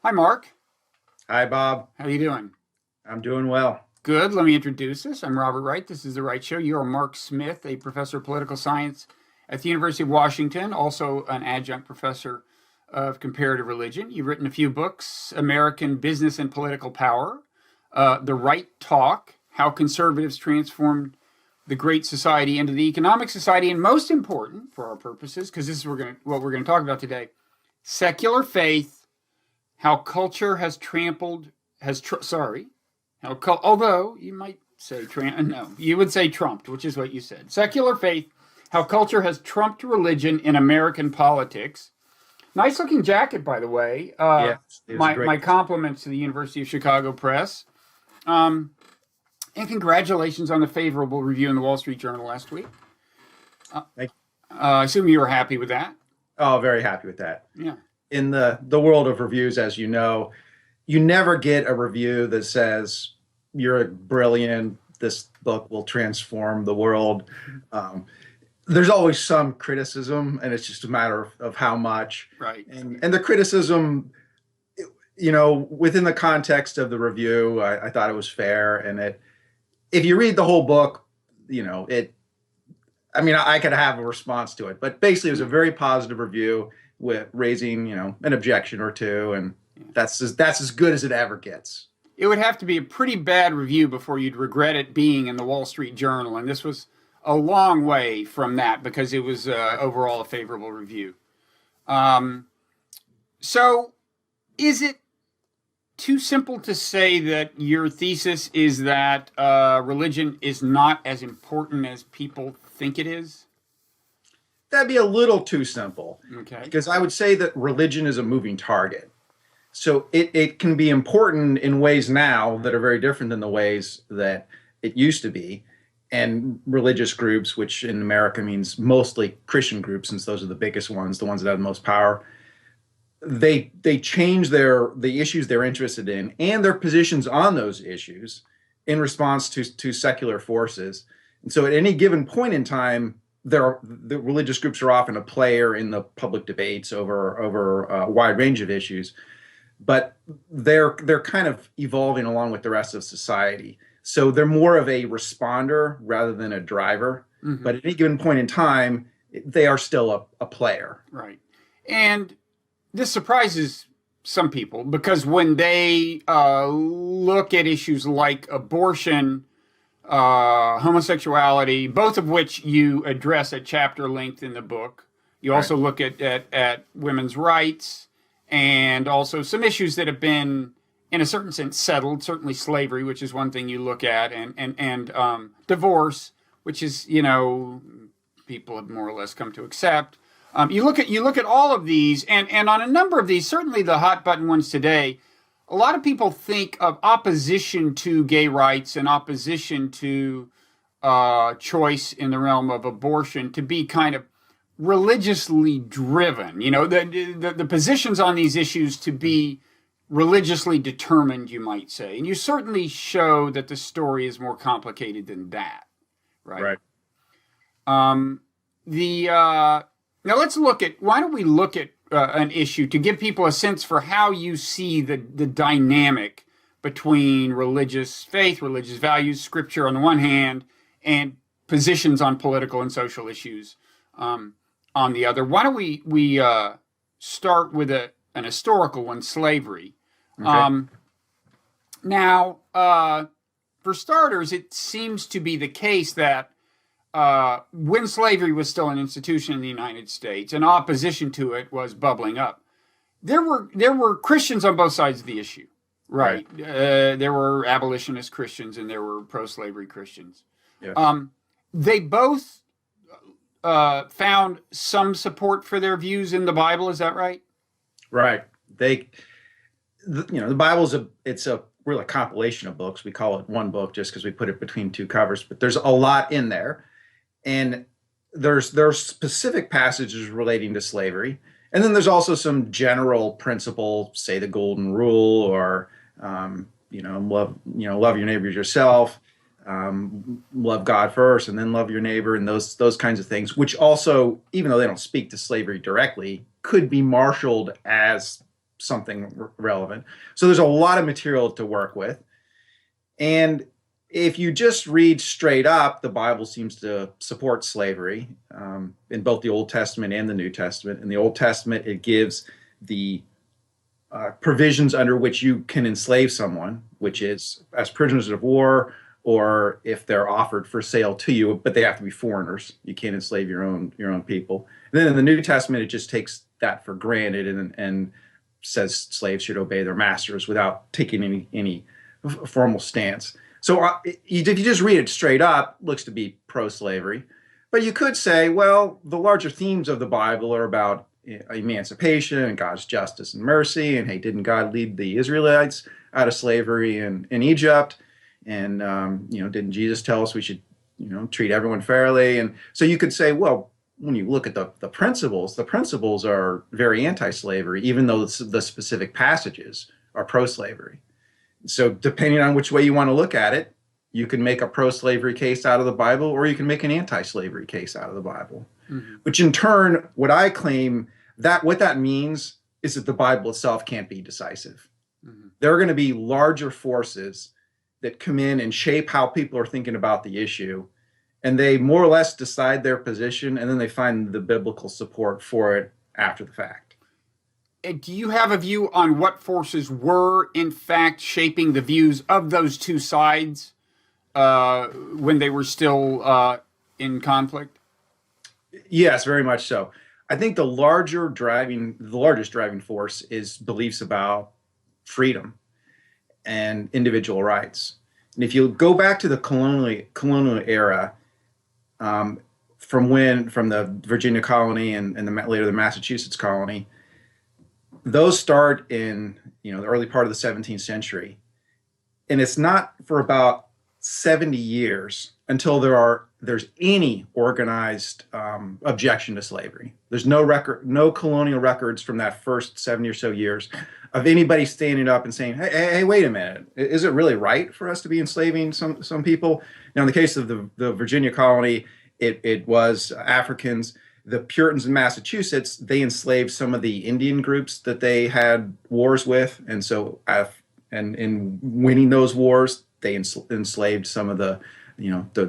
Hi, Mark. Hi, Bob. How you doing? I'm doing well. Good. Let me introduce us. I'm Robert Wright. This is The Wright Show. You are Mark Smith, a professor of political science at the University of Washington, also an adjunct professor of comparative religion. You've written a few books: American Business and Political Power, The Right Talk, How Conservatives Transformed the Great Society into the Economic Society, and most important for our purposes, because this is what we're going to talk about today, Secular Faith, How Culture Has Trampled, has, tr- sorry, although you might say, no, you would say trumped, which is what you said. Secular faith, how culture has trumped religion in American politics. Nice looking jacket, by the way. Yes, it was a My great. compliments to the University of Chicago Press. Um, and congratulations on the favorable review in the Wall Street Journal last week. Thank I assume you were happy with that. Oh, very happy with that. Yeah. In the world of reviews, as you know, you never get a review that says you're brilliant. This book will transform the world. Um, there's always some criticism, and it's just a matter of how much. Right. And the criticism, within the context of the review, I thought it was fair. And if you read the whole book, it. I mean, I could have a response to it, but basically, it was a very positive review with raising, an objection or two, and that's as good as it ever gets. It would have to be a pretty bad review before you'd regret it being in the Wall Street Journal, and this was a long way from that because it was overall a favorable review. Um, so, is it too simple to say that your thesis is that religion is not as important as people think it is? That'd be a little too simple Okay. because I would say that religion is a moving target. So it can be important in ways now that are very different than the ways that it used to be. And religious groups, which in America means mostly Christian groups, since those are the biggest ones, the ones that have the most power, they change the issues they're interested in and their positions on those issues in response to secular forces. And so at any given point in time, the religious groups are often a player in the public debates over a wide range of issues, but they're kind of evolving along with the rest of society. So they're more of a responder rather than a driver. Mm-hmm. But at any given point in time, they are still a player. Right. And this surprises some people because when they look at issues like abortion, homosexuality, both of which you address at chapter length in the book, you also look at women's rights and also some issues that have been, in a certain sense, settled. Certainly, slavery, which is one thing you look at, and divorce, which is people have more or less come to accept. You look at all of these, and on a number of these, certainly the hot button ones today, a lot of people think of opposition to gay rights and opposition to choice in the realm of abortion to be kind of religiously driven. The positions on these issues to be religiously determined, you might say. And you certainly show that the story is more complicated than that, right? Right. Um, now why don't we look at an issue to give people a sense for how you see the dynamic between religious faith, religious values, scripture on the one hand, and positions on political and social issues on the other. Why don't we start with an historical one, slavery. Okay. Now, for starters, it seems to be the case that when slavery was still an institution in the United States and opposition to it was bubbling up, there were Christians on both sides of the issue, right? There were abolitionist Christians and there were pro-slavery Christians. Yes. They both found some support for their views in the Bible. Is that right? Right. The Bible's it's a really compilation of books. We call it one book just because we put it between two covers, but there's a lot in there. And there's specific passages relating to slavery, and then there's also some general principle, say the golden rule, or love your neighbor as yourself, love God first, and then love your neighbor, and those kinds of things. Which also, even though they don't speak to slavery directly, could be marshaled as something relevant. So there's a lot of material to work with. And if you just read straight up, the Bible seems to support slavery in both the Old Testament and the New Testament. In the Old Testament, it gives the provisions under which you can enslave someone, which is as prisoners of war, or if they're offered for sale to you, but they have to be foreigners. You can't enslave your own people. And then in the New Testament, it just takes that for granted and says slaves should obey their masters without taking any formal stance. So if you just read it straight up, it looks to be pro-slavery. But you could say, well, the larger themes of the Bible are about emancipation and God's justice and mercy. And hey, didn't God lead the Israelites out of slavery in Egypt? And, didn't Jesus tell us we should, treat everyone fairly? And so you could say, well, when you look at the principles are very anti-slavery, even though the specific passages are pro-slavery. So depending on which way you want to look at it, you can make a pro-slavery case out of the Bible, or you can make an anti-slavery case out of the Bible. Mm-hmm. Which in turn, what I claim what that means is that the Bible itself can't be decisive. Mm-hmm. There are going to be larger forces that come in and shape how people are thinking about the issue, and they more or less decide their position, and then they find the biblical support for it after the fact. Do you have a view on what forces were, in fact, shaping the views of those two sides when they were still in conflict? Yes, very much so. I think the largest driving force is beliefs about freedom and individual rights. And if you go back to the colonial era, from the Virginia colony and later the Massachusetts colony, those start in the early part of the 17th century, and it's not for about 70 years until there's any organized objection to slavery. There's no colonial records from that first 70 or so years of anybody standing up and saying, hey, wait a minute, is it really right for us to be enslaving some people? Now, in the case of the Virginia colony, it was Africans. The Puritans in Massachusetts, they enslaved some of the Indian groups that they had wars with. And so and in winning those wars, they enslaved some of the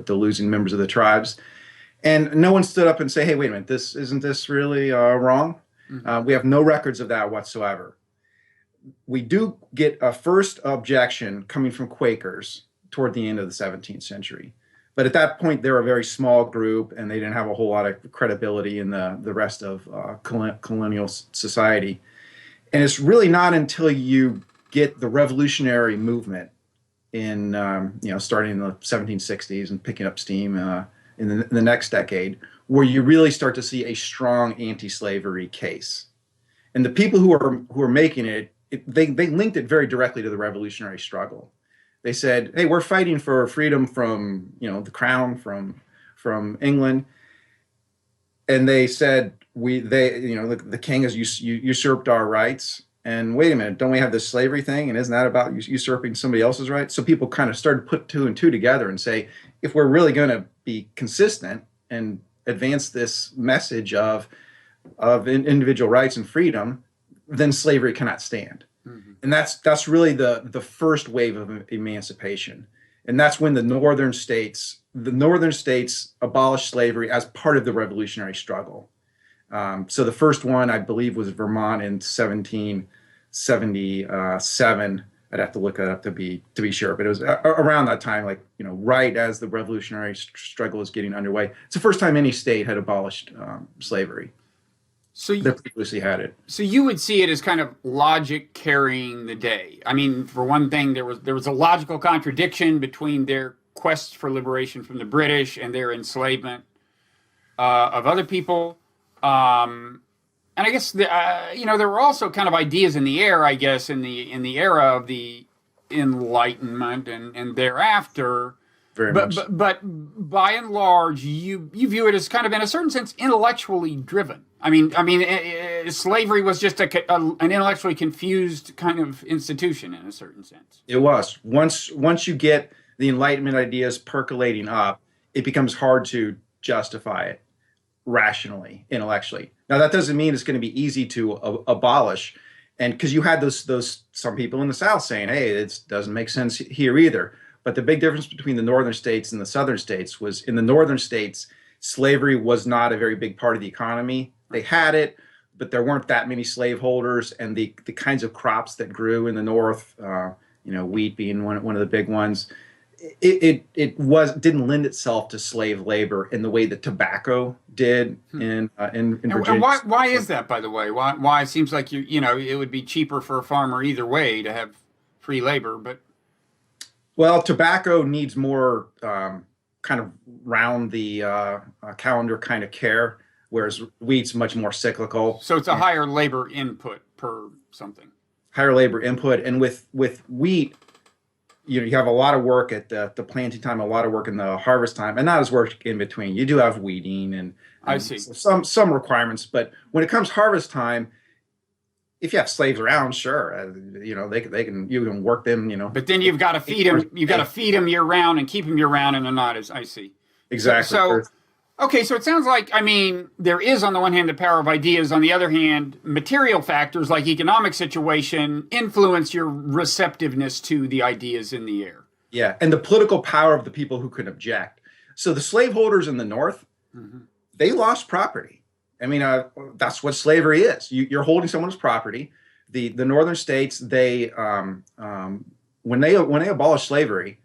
losing members of the tribes. And no one stood up and say, hey, wait a minute, isn't this really wrong? Mm-hmm. We have no records of that whatsoever. We do get a first objection coming from Quakers toward the end of the 17th century. But at that point, they were a very small group, and they didn't have a whole lot of credibility in the rest of colonial society. And it's really not until you get the revolutionary movement in, starting in the 1760s and picking up steam in the next decade, where you really start to see a strong anti-slavery case. And the people who are making they linked it very directly to the revolutionary struggle. They said, hey, we're fighting for freedom from, the crown, from England. And they said, the king has usurped our rights. And wait a minute, don't we have this slavery thing? And isn't that about usurping somebody else's rights? So people kind of started to put two and two together and say, if we're really going to be consistent and advance this message of individual rights and freedom, then slavery cannot stand. Mm-hmm. And that's really the first wave of emancipation. And that's when the northern states abolished slavery as part of the revolutionary struggle. So the first one, I believe, was Vermont in 1777. I'd have to look it up to be sure, but it was around that time, right as the revolutionary struggle was getting underway. It's the first time any state had abolished slavery. So they previously had it. So you would see it as kind of logic carrying the day. I mean, for one thing, there was a logical contradiction between their quest for liberation from the British and their enslavement of other people. And I guess there were also kind of ideas in the air, I guess, in the era of the Enlightenment and thereafter. Very much. But by and large, you view it as kind of, in a certain sense, intellectually driven. I mean, slavery was just an intellectually confused kind of institution in a certain sense. It was. Once you get the Enlightenment ideas percolating up, it becomes hard to justify it rationally, intellectually. Now, that doesn't mean it's going to be easy to abolish. And because you had those some people in the South saying, "Hey, it doesn't make sense here either." But the big difference between the northern states and the southern states was in the northern states, slavery was not a very big part of the economy. They had it, but there weren't that many slaveholders, and the kinds of crops that grew in the north, wheat being one of the big ones, it didn't lend itself to slave labor in the way that tobacco did in Virginia. And why is that, by the way? Why it seems like it would be cheaper for a farmer either way to have free labor, but well, tobacco needs more kind of round the calendar kind of care, whereas wheat's much more cyclical. So it's a higher labor input per something. Higher labor input, and with wheat, you have a lot of work at the planting time, a lot of work in the harvest time, and not as work in between. You do have weeding and I see some requirements, but when it comes harvest time, if you have slaves around, sure, you can work them, But then you've got to feed them. You've got to feed them year round and keep them year round, and they're not as I see. Exactly. So okay, so it sounds like there is on the one hand the power of ideas, on the other hand, material factors like economic situation influence your receptiveness to the ideas in the air. Yeah, and the political power of the people who could object. So the slaveholders in the North, they lost property. I mean, that's what slavery is. You're holding someone's property. The northern states, they when they abolished slavery,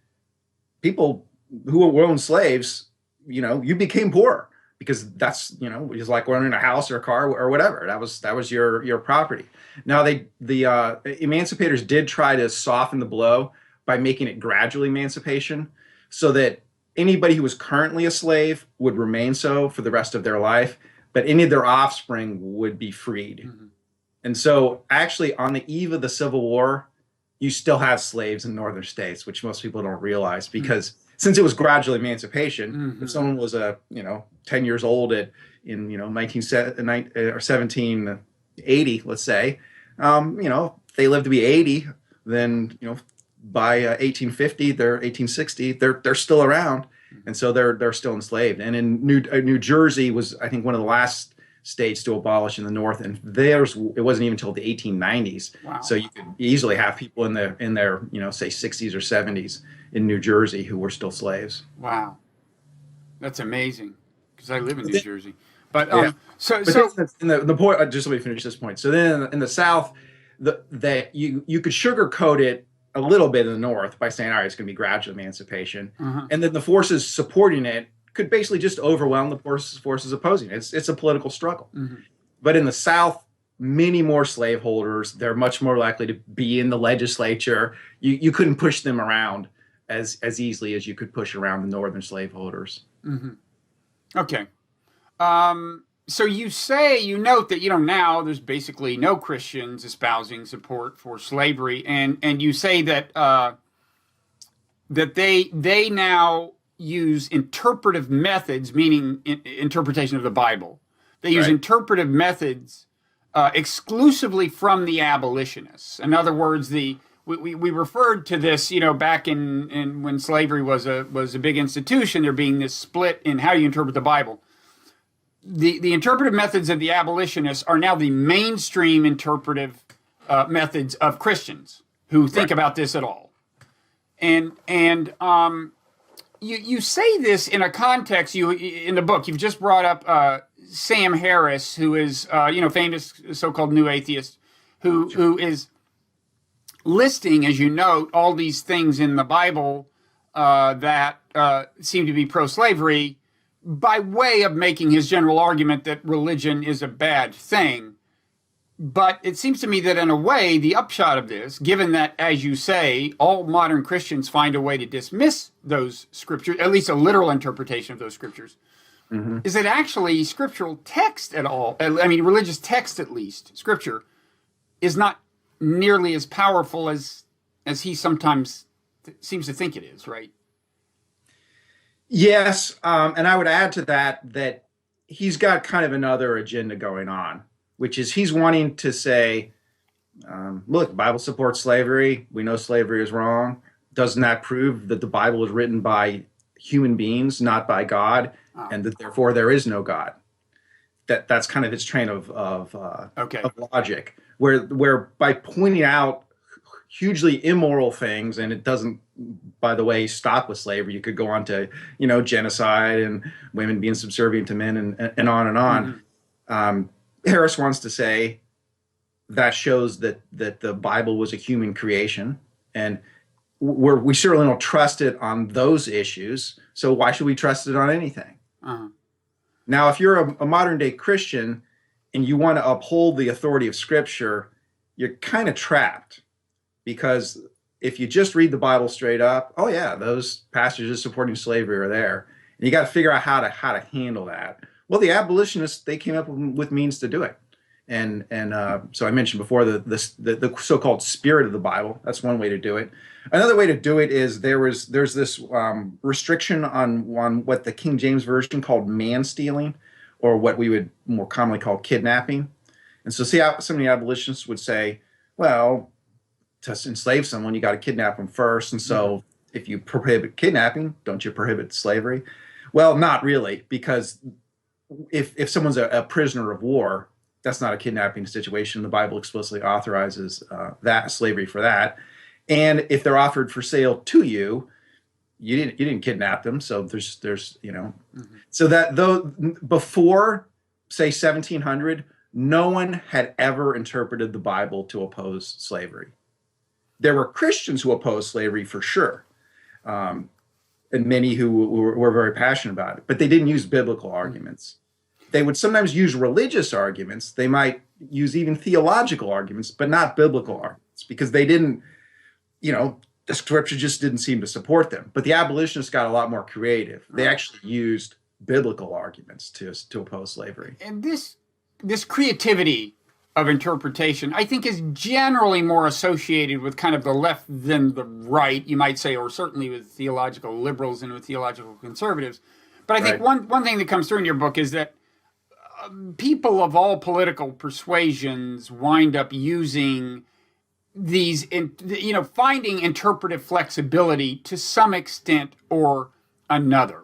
people who owned slaves, you became poor because that's it was like owning a house or a car or whatever. That was your property. Now the emancipators did try to soften the blow by making it gradual emancipation, so that anybody who was currently a slave would remain so for the rest of their life, but any of their offspring would be freed. And so actually on the eve of the Civil War, you still have slaves in northern states, which most people don't realize, because since it was gradual emancipation, if someone was 10 years old in 1780, let's say, they lived to be 80, then by 1850, they're 1860, they're still around, and so they're still enslaved. And in New Jersey was, I think, one of the last states to abolish in the North, and it wasn't even until the 1890s. Wow. So you could easily have people in their say 60s or 70s in New Jersey who were still slaves. Wow, that's amazing, because I live in New Jersey. But so the point. Just let me finish this point. So then in the South, that you could sugarcoat it a little bit in the North by saying, all right, it's going to be gradual emancipation, and then the forces supporting it could basically just overwhelm the forces opposing it. It's a political struggle. But in the South, many more slaveholders. They're much more likely to be in the legislature. You couldn't push them around as easily as you could push around the northern slaveholders. Okay. So you note that now there's basically no Christians espousing support for slavery, and you say that that they now use interpretive methods, meaning interpretation of the Bible. They use interpretive methods exclusively from the abolitionists. In other words, we referred to this, back in when slavery was a big institution, there being this split in how you interpret the Bible. The interpretive methods of the abolitionists are now the mainstream interpretive methods of Christians who think about this at all. And you say this in a context. In the book you've just brought up Sam Harris, who is famous so-called new atheist, who is listing, as you note, all these things in the Bible that seem to be pro-slavery, by way of making his general argument that religion is a bad thing. But it seems to me that in a way, the upshot of this, given that, as you say, all modern Christians find a way to dismiss those scriptures, at least a literal interpretation of those scriptures, is that actually scriptural text at all, religious text at least, scripture, is not nearly as powerful as he sometimes seems to think it is, right? Yes, and I would add to that he's got kind of another agenda going on, which is he's wanting to say, look, the Bible supports slavery. We know slavery is wrong. Doesn't that prove that the Bible was written by human beings, not by God, and that therefore there is no God? That's kind of his train of logic. where by pointing out hugely immoral things, and it doesn't, by the way, stop with slavery. You could go on to, genocide and women being subservient to men, and on and on. Harris wants to say that shows that the Bible was a human creation, and we certainly don't trust it on those issues. So why should we trust it on anything? Now, if you're a modern day Christian and you want to uphold the authority of Scripture, you're kind of trapped, because if you just read the Bible straight up, oh yeah, those passages supporting slavery are there, and you got to figure out how to handle that. Well, the abolitionists, they came up with means to do it, and so I mentioned before the so-called spirit of the Bible. That's one way to do it. Another way to do it is there's this restriction on what the King James Version called man stealing, or what we would more commonly call kidnapping. And so see how some of the abolitionists would say, well, to enslave someone, you got to kidnap them first. And so if you prohibit kidnapping, don't you prohibit slavery? Well, not really, because if someone's a prisoner of war, that's not a kidnapping situation. The Bible explicitly authorizes that slavery for that. And if they're offered for sale to you, you didn't kidnap them. So there's so that though before say 1700, no one had ever interpreted the Bible to oppose slavery. There were Christians who opposed slavery for sure, and many who were very passionate about it, but they didn't use biblical arguments. They would sometimes use religious arguments. They might use even theological arguments, but not biblical arguments, because they didn't, the Scripture just didn't seem to support them. But the abolitionists got a lot more creative. They actually used biblical arguments to oppose slavery. And this creativity of interpretation, I think, is generally more associated with kind of the left than the right, you might say, or certainly with theological liberals and with theological conservatives. But I think one thing that comes through in your book is that people of all political persuasions wind up using these, finding interpretive flexibility to some extent or another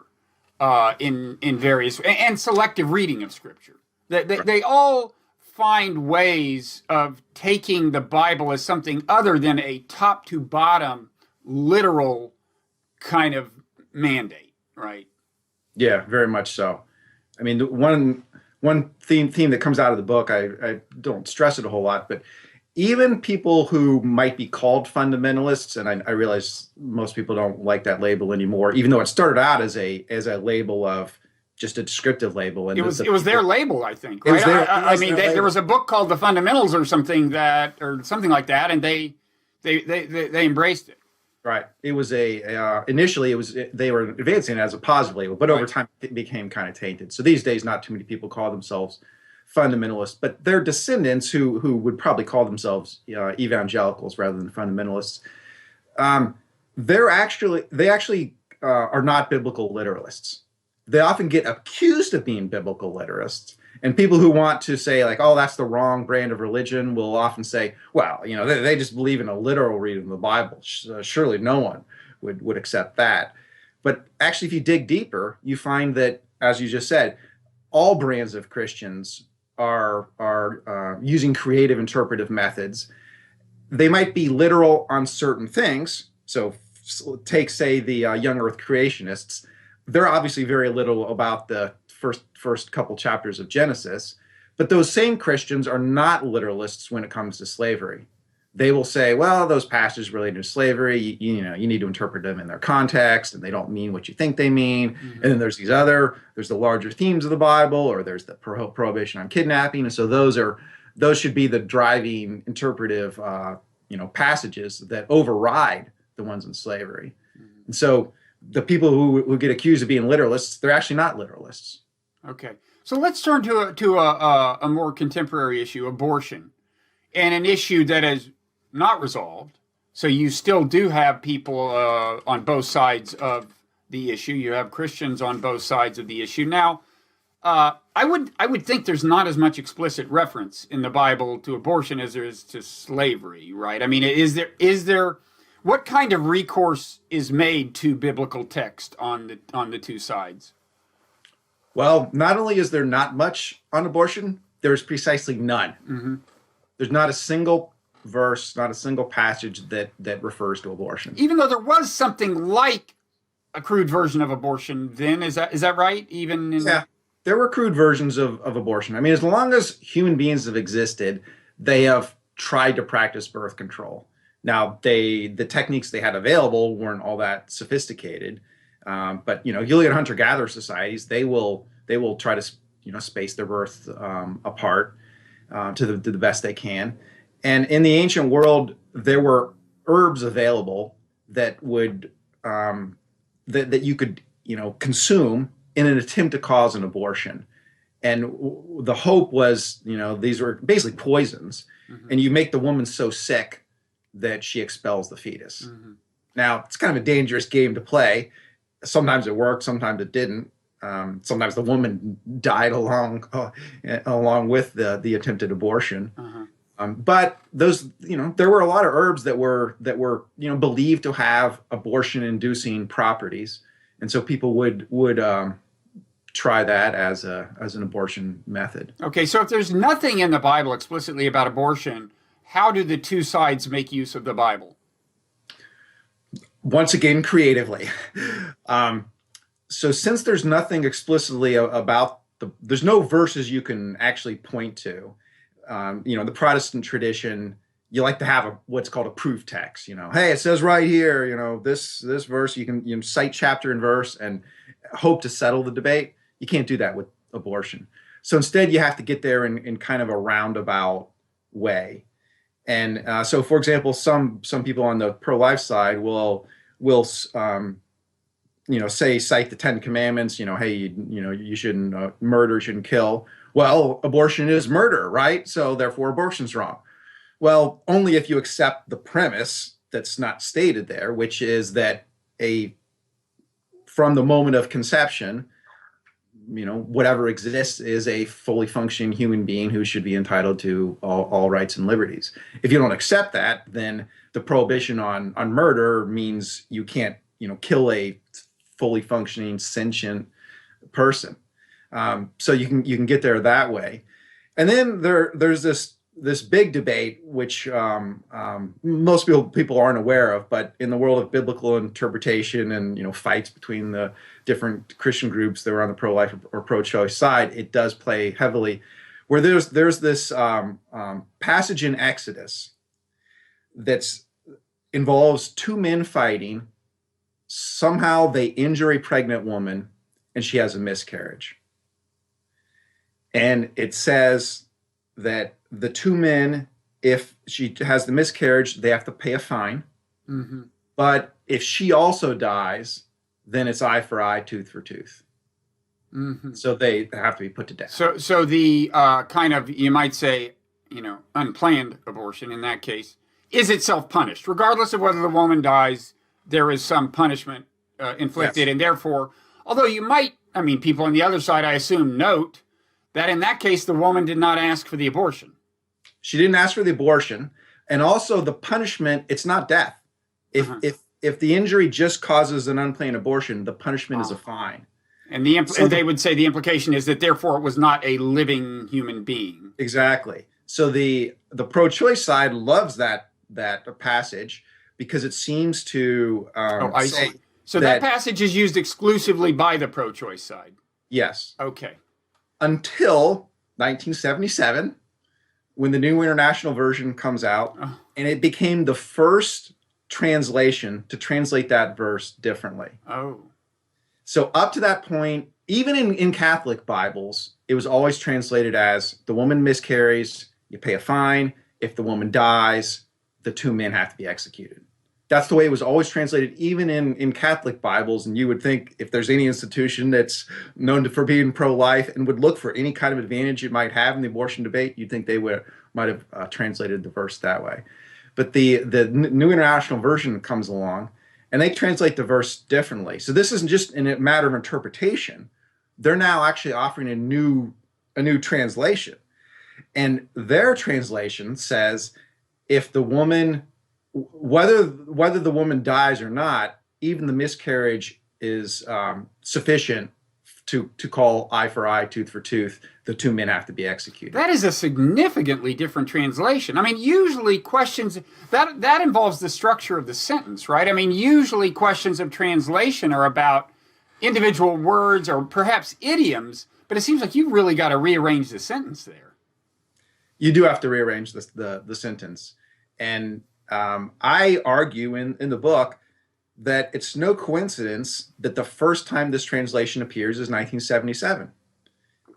in various, and selective reading of Scripture. They all find ways of taking the Bible as something other than a top to bottom literal kind of mandate, right? Yeah, very much so. I mean, one theme that comes out of the book, I don't stress it a whole lot, but even people who might be called fundamentalists, and I realize most people don't like that label anymore, even though it started out as a label of just a descriptive label. And it was their label, I think. Right? There was a book called The Fundamentals or something like that, and they embraced it. Right. It was initially they were advancing it as a positive label, but over time it became kind of tainted. So these days, not too many people call themselves fundamentalists, but their descendants who would probably call themselves evangelicals rather than fundamentalists. They actually are not biblical literalists. They often get accused of being biblical literalists, and people who want to say like, "Oh, that's the wrong brand of religion," will often say, "Well, they just believe in a literal reading of the Bible. Surely no one would accept that." But actually, if you dig deeper, you find that, as you just said, all brands of Christians are using creative interpretive methods. They might be literal on certain things. So take, say, the young earth creationists. They're obviously very little about the first couple chapters of Genesis, but those same Christians are not literalists when it comes to slavery. They will say, well, those passages related to slavery, you need to interpret them in their context, and they don't mean what you think they mean. Mm-hmm. And then there's the larger themes of the Bible, or there's the prohibition on kidnapping. And so those should be the driving interpretive, passages that override the ones in slavery. Mm-hmm. And so the people who get accused of being literalists, they're actually not literalists. Okay. So let's turn to a more contemporary issue, abortion, and an issue that is not resolved. So you still do have people on both sides of the issue. You have Christians on both sides of the issue. Now, I would think there's not as much explicit reference in the Bible to abortion as there is to slavery, right? I mean, is there what kind of recourse is made to biblical text on the two sides? Well, not only is there not much on abortion, there's precisely none. Mm-hmm. There's not a single verse, not a single passage that refers to abortion. Even though there was something like a crude version of abortion then, is that right? Even in... Yeah, there were crude versions of abortion. I mean, as long as human beings have existed, they have tried to practice birth control. Now, the techniques they had available weren't all that sophisticated, but you look at hunter-gatherer societies, they will try to space their birth apart to the best they can. And in the ancient world, there were herbs available that would that you could consume in an attempt to cause an abortion. And the hope was, these were basically poisons, and you make the woman so sick that she expels the fetus. Now, it's kind of a dangerous game to play. Sometimes it worked, sometimes it didn't. Sometimes the woman died along with the attempted abortion. But those, there were a lot of herbs that were believed to have abortion-inducing properties, and so people would try that as an abortion method. Okay, so if there's nothing in the Bible explicitly about abortion, how do the two sides make use of the Bible? Once again, creatively. So since there's nothing explicitly about there's no verses you can actually point to. The Protestant tradition, you like to have what's called a proof text. Hey, it says right here, this verse, you can cite chapter and verse and hope to settle the debate. You can't do that with abortion. So instead, you have to get there in kind of a roundabout way. And so, for example, some people on the pro-life side will cite the Ten Commandments. Hey, you shouldn't murder, you shouldn't kill. Well, abortion is murder, right? So therefore, abortion's wrong. Well, only if you accept the premise that's not stated there, which is that from the moment of conception, whatever exists is a fully functioning human being who should be entitled to all rights and liberties. If you don't accept that, then the prohibition on murder means you can't, kill a fully functioning sentient person. So you can get there that way. And then there's this big debate, which most people aren't aware of, but in the world of biblical interpretation and fights between the different Christian groups that were on the pro-life or pro-choice side, it does play heavily. Where there's this passage in Exodus that involves two men fighting. Somehow they injure a pregnant woman, and she has a miscarriage. And it says that the two men, if she has the miscarriage, they have to pay a fine. But if she also dies, then it's eye for eye, tooth for tooth. So they have to be put to death. So the kind of, you might say, unplanned abortion in that case is itself punished. Regardless of whether the woman dies, there is some punishment inflicted. Yes. And therefore, although people on the other side, I assume, note that in that case, the woman did not ask for the abortion. She didn't ask for the abortion. And also the punishment, it's not death. If the injury just causes an unplanned abortion, the punishment is a fine. And they would say the implication is that therefore it was not a living human being. Exactly. So the pro-choice side loves that passage because it seems to say so that passage is used exclusively by the pro-choice side. Yes. Okay. Until 1977, when the New International Version comes out, and it became the first translation to translate that verse differently. So up to that point, even in Catholic Bibles, it was always translated as the woman miscarries, you pay a fine. If the woman dies, the two men have to be executed. That's the way it was always translated, even in Catholic Bibles. And you would think if there's any institution that's known for being pro-life and would look for any kind of advantage it might have in the abortion debate, you'd think they might have translated the verse that way. But the New International Version comes along, and they translate the verse differently. So this isn't just in a matter of interpretation. They're now actually offering a new translation. And their translation says, if the woman, whether the woman dies or not, even the miscarriage is sufficient to call eye for eye, tooth for tooth, the two men have to be executed. That is a significantly different translation. I mean, usually questions that involves the structure of the sentence, right? I mean, usually questions of translation are about individual words or perhaps idioms, but it seems like you've really got to rearrange the sentence there. You do have to rearrange the sentence. And I argue in the book that it's no coincidence that the first time this translation appears is 1977.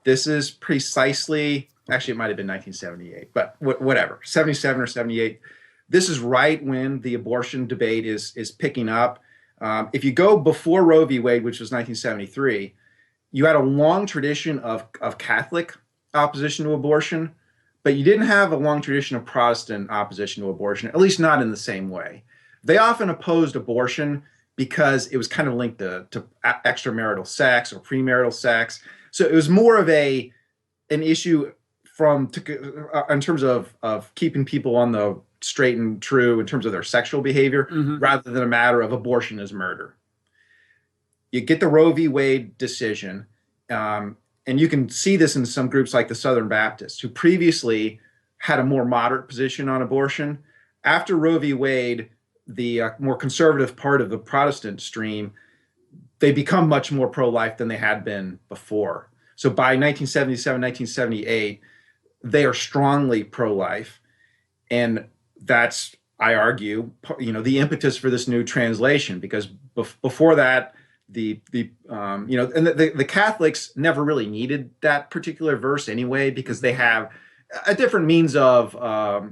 This is precisely, actually it might have been 1978, but whatever, 77 or 78. This is right when the abortion debate is picking up. If you go before Roe v. Wade, which was 1973, you had a long tradition of Catholic opposition to abortion, but you didn't have a long tradition of Protestant opposition to abortion, at least not in the same way. They often opposed abortion because it was kind of linked to extramarital sex or premarital sex. So it was more of an issue in terms of keeping people on the straight and true in terms of their sexual behavior, rather than a matter of abortion as murder. You get the Roe v. Wade decision, and you can see this in some groups like the Southern Baptists, who previously had a more moderate position on abortion. After Roe v. Wade, the more conservative part of the Protestant stream, they become much more pro-life than they had been before. So by 1977, 1978, they are strongly pro-life. And that's, I argue, the impetus for this new translation, because before that, the Catholics never really needed that particular verse anyway, because they have a different means of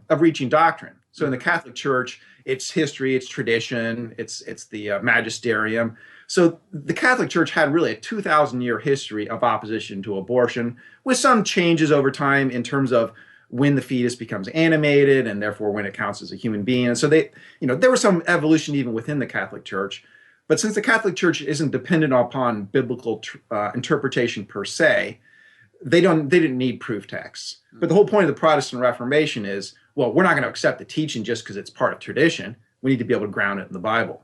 reaching doctrine. So in the Catholic Church, it's history, it's tradition, it's the magisterium. So the Catholic Church had really a 2,000-year history of opposition to abortion, with some changes over time in terms of when the fetus becomes animated and therefore when it counts as a human being. And so there was some evolution even within the Catholic Church. But since the Catholic Church isn't dependent upon biblical interpretation per se, they didn't need proof texts. But the whole point of the Protestant Reformation is, well, we're not going to accept the teaching just because it's part of tradition. We need to be able to ground it in the Bible.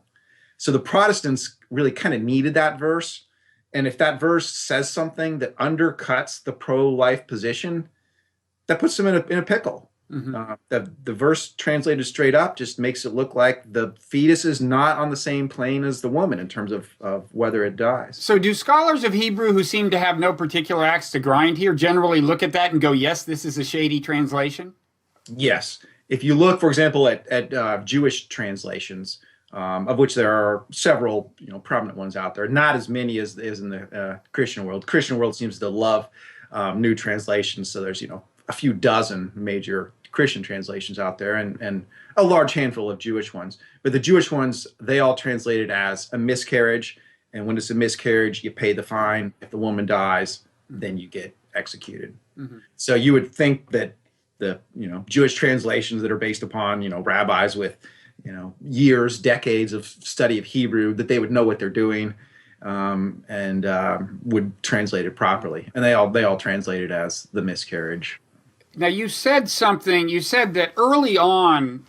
So the Protestants really kind of needed that verse. And if that verse says something that undercuts the pro-life position, that puts them in a pickle. The verse translated straight up just makes it look like the fetus is not on the same plane as the woman in terms of whether it dies. So do scholars of Hebrew who seem to have no particular axe to grind here generally look at that and go, yes, this is a shady translation? Yes. If you look, for example, at Jewish translations, of which there are several prominent ones out there, not as many as in the Christian world. Christian world seems to love new translations, so there's a few dozen major Christian translations out there and a large handful of Jewish ones. But the Jewish ones, they all translate it as a miscarriage. And when it's a miscarriage, you pay the fine. If the woman dies, then you get executed. So you would think that the Jewish translations that are based upon rabbis with years, decades of study of Hebrew, that they would know what they're doing and would translate it properly. And they all translate it as the miscarriage. Now, you said that early on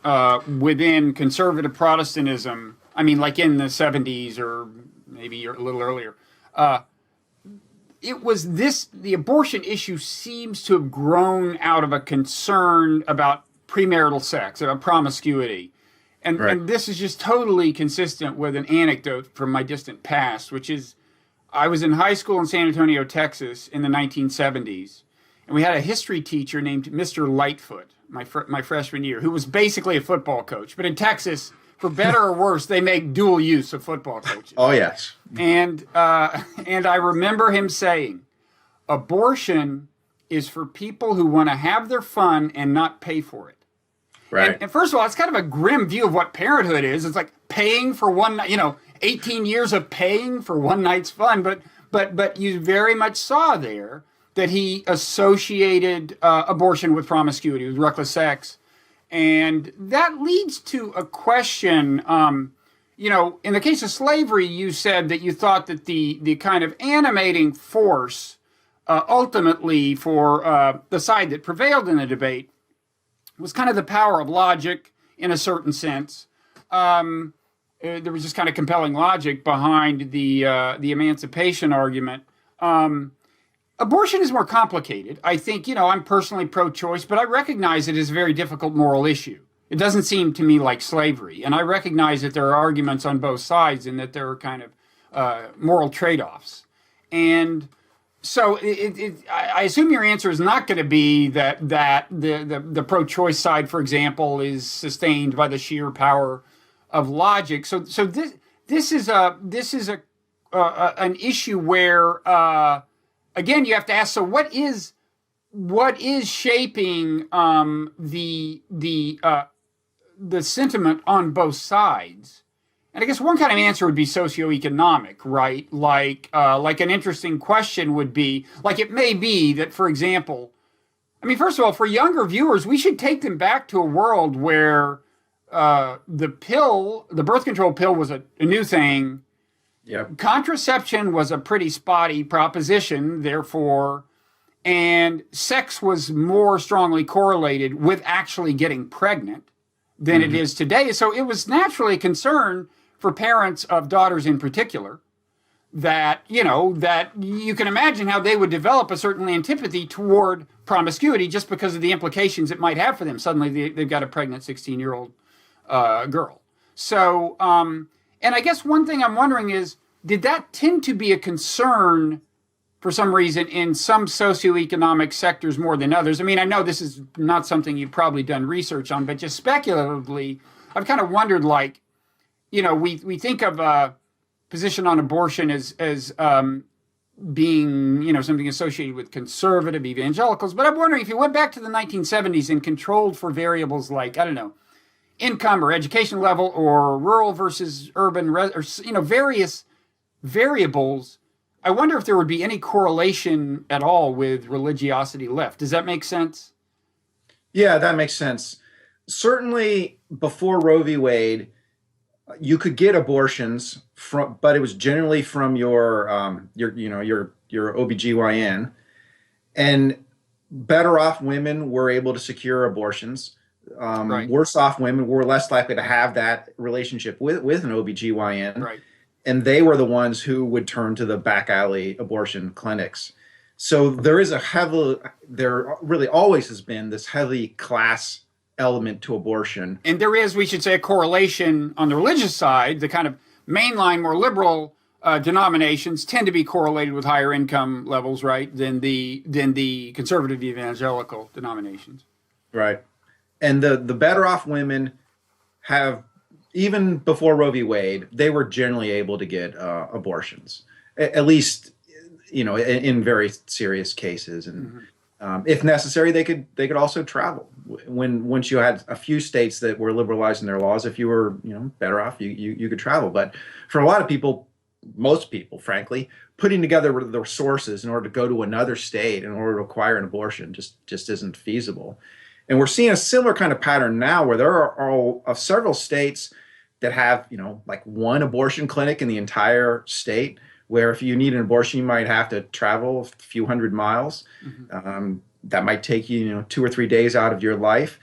within conservative Protestantism, I mean, like in the 70s or maybe a little earlier, the abortion issue seems to have grown out of a concern about premarital sex, about promiscuity. And, right. And this is just totally consistent with an anecdote from my distant past, which is I was in high school in San Antonio, Texas in the 1970s. And we had a history teacher named Mr. Lightfoot, my freshman year, who was basically a football coach. But in Texas, for better or worse, they make dual use of football coaches. Oh, yes. And I remember him saying, abortion is for people who want to have their fun and not pay for it. Right. And first of all, it's kind of a grim view of what parenthood is. It's like paying for 18 years of paying for one night's fun. But you very much saw there that he associated abortion with promiscuity, with reckless sex. And that leads to a question. In the case of slavery, you said that you thought that the kind of animating force ultimately for the side that prevailed in the debate was kind of the power of logic in a certain sense. There was just kind of compelling logic behind the emancipation argument. Abortion is more complicated. I think, I'm personally pro-choice, but I recognize it as a very difficult moral issue. It doesn't seem to me like slavery. And I recognize that there are arguments on both sides and that there are kind of moral trade-offs. And so I assume your answer is not going to be that the pro-choice side, for example, is sustained by the sheer power of logic. So this is an issue where again you have to ask. So what is shaping the sentiment on both sides? And I guess one kind of answer would be socioeconomic, right? Like an interesting question would be, like, it may be that, for example, I mean, first of all, for younger viewers, we should take them back to a world where the birth control pill was a new thing. Yep. Contraception was a pretty spotty proposition, therefore, and sex was more strongly correlated with actually getting pregnant than it is today. So it was naturally a concern for parents of daughters in particular that you can imagine how they would develop a certain antipathy toward promiscuity just because of the implications it might have for them. Suddenly they've got a pregnant 16-year-old girl. So, and I guess one thing I'm wondering is, did that tend to be a concern for some reason in some socioeconomic sectors more than others? I mean, I know this is not something you've probably done research on, but just speculatively, I've kind of wondered, like, we think of a position on abortion as being, something associated with conservative evangelicals. But I'm wondering if you went back to the 1970s and controlled for variables like, I don't know, income or education level or rural versus urban, or, various variables, I wonder if there would be any correlation at all with religiosity left. Does that make sense? Yeah, that makes sense. Certainly before Roe v. Wade, you could get abortions but it was generally from your OBGYN, and better off women were able to secure abortions. Right. Worse off women were less likely to have that relationship with an OBGYN. Right. And they were the ones who would turn to the back alley abortion clinics. So there really always has been this heavy class element to abortion. And there is, we should say, a correlation on the religious side. The kind of mainline, more liberal denominations tend to be correlated with higher income levels, right, than the conservative evangelical denominations. Right. And the better off women have, even before Roe v. Wade, they were generally able to get abortions, at least, in very serious cases. And if necessary, they could also travel. Once you had a few states that were liberalizing their laws, if you were better off, you could travel. But for a lot of people, most people, frankly, putting together the resources in order to go to another state in order to acquire an abortion just isn't feasible. And we're seeing a similar kind of pattern now where there are several states that have, like one abortion clinic in the entire state, where if you need an abortion, you might have to travel a few hundred miles. That might take you, 2 or 3 days out of your life.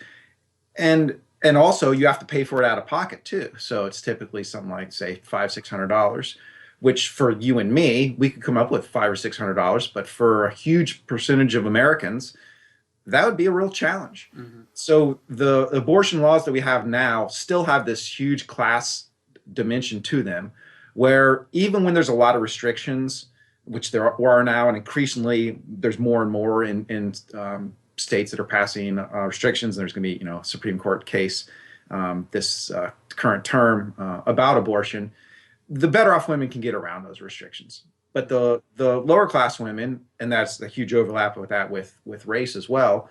And also you have to pay for it out of pocket too. So it's typically something like, say, $500-600, which for you and me, we could come up with $500 or $600, but for a huge percentage of Americans, that would be a real challenge. So the abortion laws that we have now still have this huge class dimension to them, where even when there's a lot of restrictions, which there are now, and increasingly there's more and more in states that are passing restrictions, and there's going to be a Supreme Court case this current term about abortion, the better off women can get around those restrictions. But the lower class women, and that's a huge overlap with that with race as well,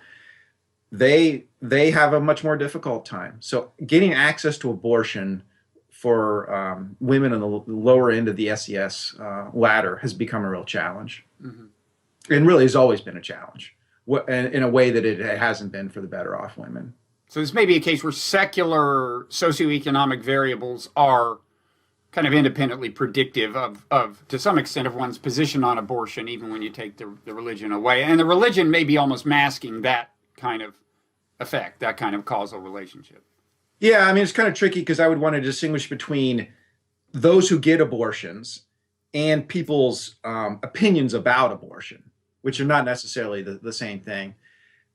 they have a much more difficult time. So getting access to abortion for women on the lower end of the SES ladder has become a real challenge. And really has always been a challenge in a way that it hasn't been for the better off women. So this may be a case where secular socioeconomic variables are kind of independently predictive of to some extent, of one's position on abortion, even when you take the religion away. And the religion may be almost masking that kind of effect, that kind of causal relationship. Yeah, I mean, it's kind of tricky because I would want to distinguish between those who get abortions and people's opinions about abortion, which are not necessarily the same thing.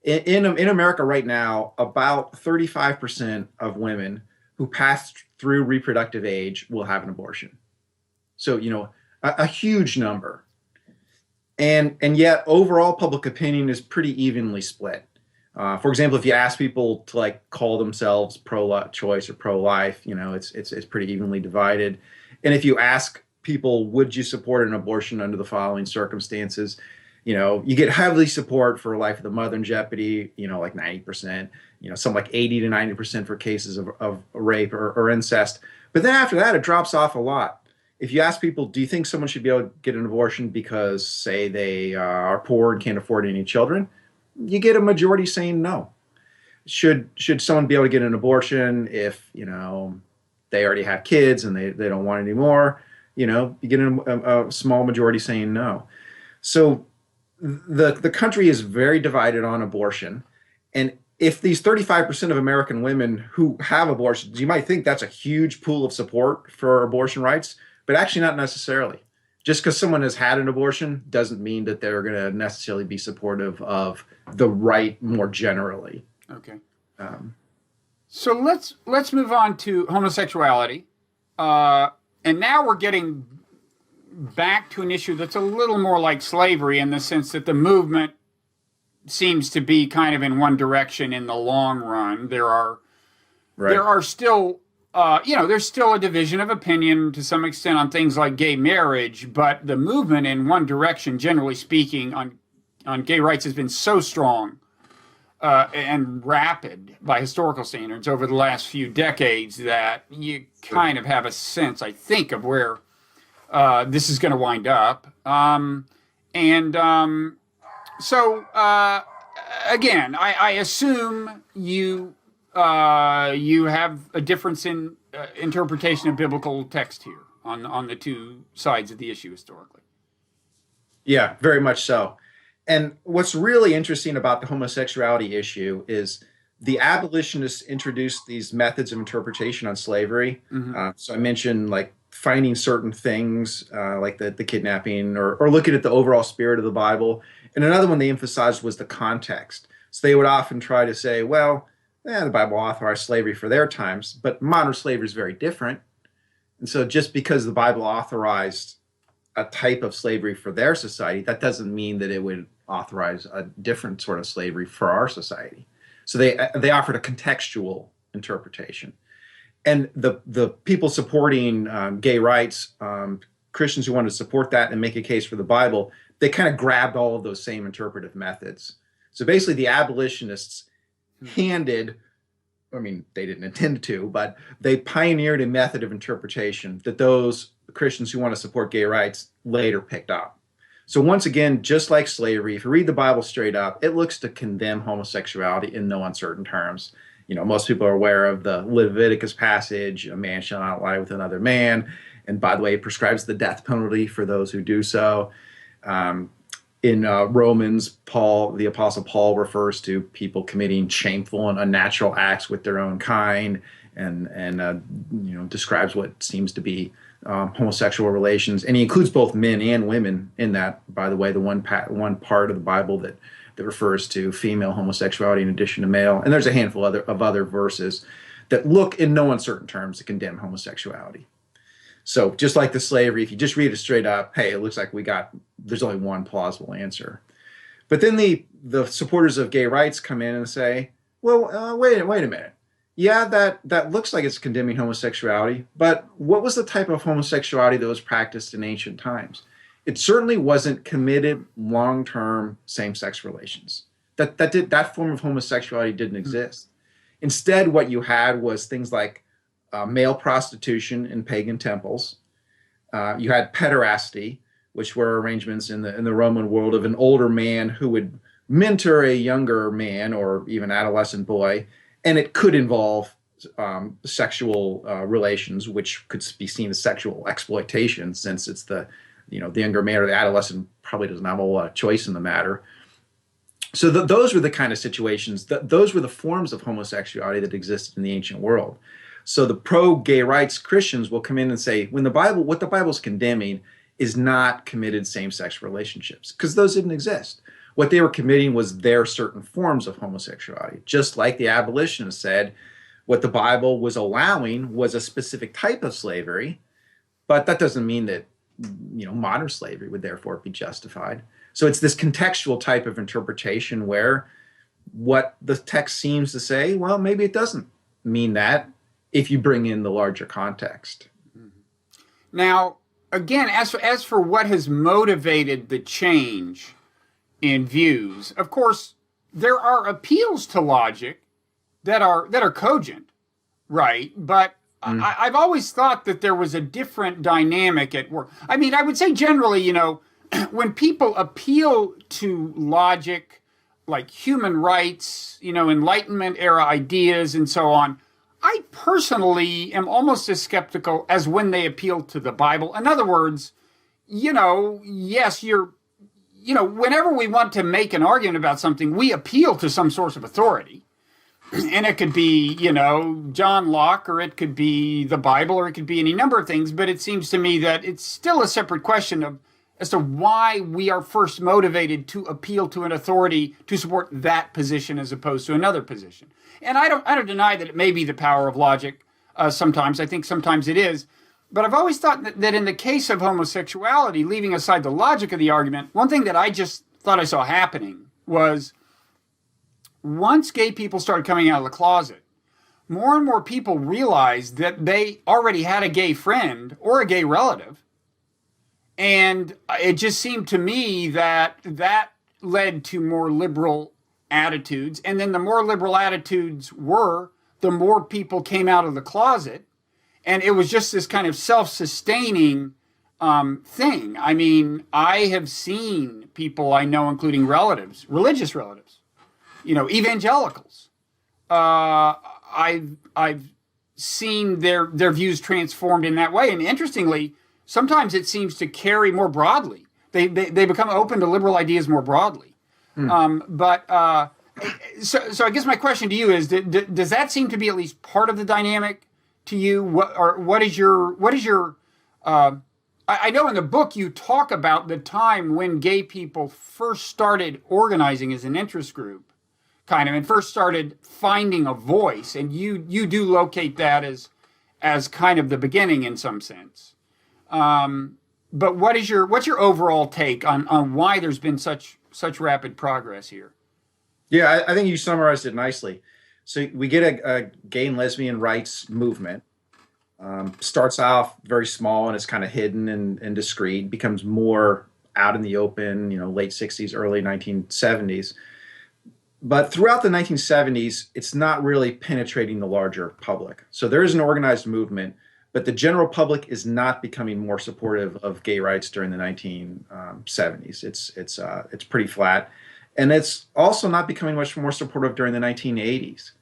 In America right now, about 35% of women who pass through reproductive age will have an abortion. So, a huge number. And yet overall public opinion is pretty evenly split. For example, if you ask people to like call themselves pro-choice or pro-life, it's pretty evenly divided. And if you ask people, would you support an abortion under the following circumstances? You get heavily support for life of the mother in jeopardy, like 90%, some like 80 to 90% for cases of rape or incest. But then after that, it drops off a lot. If you ask people, do you think someone should be able to get an abortion because, say, they are poor and can't afford any children? You get a majority saying no. Should someone be able to get an abortion if, they already have kids and they don't want any more? You get a small majority saying no. So the country is very divided on abortion. And if these 35% of American women who have abortions, you might think that's a huge pool of support for abortion rights, but actually not necessarily. Just because someone has had an abortion doesn't mean that they're going to necessarily be supportive of the right more generally. Okay. So let's move on to homosexuality. And now we're getting back to an issue that's a little more like slavery in the sense that the movement seems to be kind of in one direction in the long run. There are still, there's still a division of opinion to some extent on things like gay marriage, but the movement in one direction, generally speaking, on gay rights has been so strong and rapid by historical standards over the last few decades that you kind of have a sense, I think, of where this is going to wind up. So again, I assume you have a difference in interpretation of biblical text here on the two sides of the issue historically. Yeah, very much so. And what's really interesting about the homosexuality issue is the abolitionists introduced these methods of interpretation on slavery. Mm-hmm. So I mentioned like finding certain things like the kidnapping or looking at the overall spirit of the Bible. And another one they emphasized was the context. So they would often try to say, well, the Bible authorized slavery for their times, but modern slavery is very different. And so just because the Bible authorized a type of slavery for their society, that doesn't mean that it would authorize a different sort of slavery for our society. So they offered a contextual interpretation. And the people supporting gay rights, Christians who wanted to support that and make a case for the Bible, they kind of grabbed all of those same interpretive methods. So basically the abolitionists handed, they didn't intend to, but they pioneered a method of interpretation that those Christians who want to support gay rights later picked up. So once again, just like slavery, if you read the Bible straight up, it looks to condemn homosexuality in no uncertain terms. Most people are aware of the Leviticus passage, a man shall not lie with another man. And by the way, it prescribes the death penalty for those who do so. In Romans, the Apostle Paul refers to people committing shameful and unnatural acts with their own kind and describes what seems to be homosexual relations. And he includes both men and women in that, by the way, the one part of the Bible that refers to female homosexuality in addition to male. And there's a handful of other verses that look in no uncertain terms to condemn homosexuality. So just like the slavery, if you just read it straight up, hey, it looks like there's only one plausible answer. But then the supporters of gay rights come in and say, well, wait a minute. Yeah, that looks like it's condemning homosexuality, but what was the type of homosexuality that was practiced in ancient times? It certainly wasn't committed long-term same-sex relations. That form of homosexuality didn't exist. Instead, what you had was things like male prostitution in pagan temples. You had pederasty, which were arrangements in the Roman world of an older man who would mentor a younger man or even adolescent boy, and it could involve sexual relations, which could be seen as sexual exploitation, since it's the younger man or the adolescent probably doesn't have a lot of choice in the matter. So those were the kind of situations, those were the forms of homosexuality that existed in the ancient world. So the pro-gay rights Christians will come in and say, what the Bible's condemning is not committed same-sex relationships, because those didn't exist. What they were committing was their certain forms of homosexuality. Just like the abolitionists said, what the Bible was allowing was a specific type of slavery, but that doesn't mean that modern slavery would therefore be justified. So it's this contextual type of interpretation where what the text seems to say, well, maybe it doesn't mean that if you bring in the larger context. Now, again, as for what has motivated the change in views, of course, there are appeals to logic that are cogent, right? But I've always thought that there was a different dynamic at work. I mean, I would say generally, when people appeal to logic, like human rights, Enlightenment era ideas and so on, I personally am almost as skeptical as when they appeal to the Bible. In other words, yes, whenever we want to make an argument about something, we appeal to some source of authority. And it could be, John Locke, or it could be the Bible, or it could be any number of things. But it seems to me that it's still a separate question as to why we are first motivated to appeal to an authority to support that position as opposed to another position. And I don't deny that it may be the power of logic sometimes. I think sometimes it is. But I've always thought that in the case of homosexuality, leaving aside the logic of the argument, one thing that I just thought I saw happening was once gay people started coming out of the closet, more and more people realized that they already had a gay friend or a gay relative. And it just seemed to me that led to more liberal attitudes. And then the more liberal attitudes were, the more people came out of the closet. And it was just this kind of self-sustaining thing. I mean, I have seen people I know, including relatives, religious relatives, evangelicals. I've seen their views transformed in that way. And interestingly, sometimes it seems to carry more broadly. They become open to liberal ideas more broadly. So I guess my question to you is, does that seem to be at least part of the dynamic to you? What is your I know in the book you talk about the time when gay people first started organizing as an interest group, and first started finding a voice, and you do locate that as kind of the beginning in some sense. But what's your overall take on why there's been such rapid progress here? Yeah, I think you summarized it nicely. So we get a gay and lesbian rights movement. Starts off very small and it's kind of hidden and discreet, becomes more out in the open, late 60s, early 1970s. But throughout the 1970s, it's not really penetrating the larger public. So there is an organized movement, but the general public is not becoming more supportive of gay rights during the 1970s. It's pretty flat. And it's also not becoming much more supportive during the 1980s.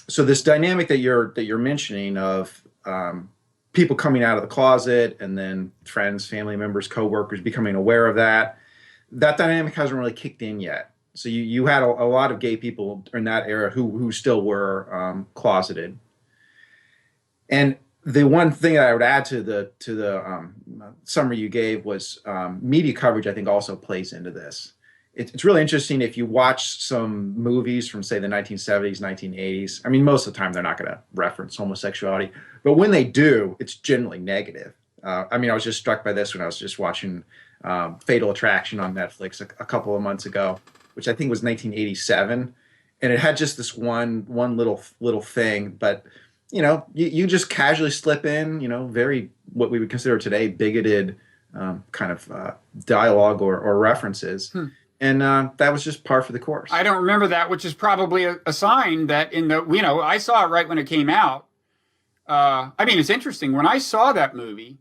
So this dynamic that you're mentioning of people coming out of the closet and then friends, family members, coworkers becoming aware of that dynamic hasn't really kicked in yet. So you had a lot of gay people in that era who still were closeted. And the one thing that I would add to the summary you gave was media coverage, I think, also plays into this. It's really interesting if you watch some movies from, say, the 1970s, 1980s. I mean, most of the time they're not going to reference homosexuality, but when they do, it's generally negative. I was just struck by this when I was just watching Fatal Attraction on Netflix a couple of months ago, which I think was 1987, and it had just this one little thing, but you just casually slip in, very what we would consider today bigoted kind of dialogue or references. And that was just par for the course. I don't remember that, which is probably a sign that I saw it right when it came out. It's interesting. When I saw that movie,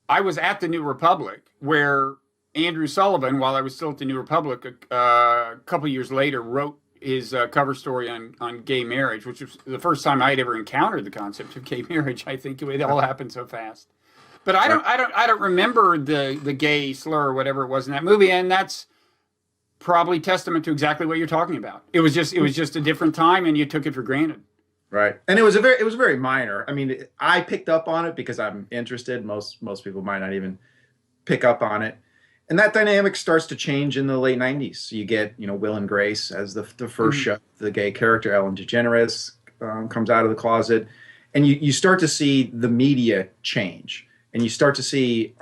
I was at the New Republic, where Andrew Sullivan, while I was still at the New Republic, a couple years later, wrote his cover story on gay marriage, which was the first time I'd ever encountered the concept of gay marriage. I think it all happened so fast. But I don't remember the gay slur or whatever it was in that movie, and that's probably testament to exactly what you're talking about. It was just a different time, and you took it for granted. Right. And it was very minor. I mean, I picked up on it because I'm interested. Most people might not even pick up on it. And that dynamic starts to change in the late 90s. So you get, Will and Grace as the first Mhm. show, the gay character, Ellen DeGeneres, comes out of the closet. And you start to see the media change. And you start to see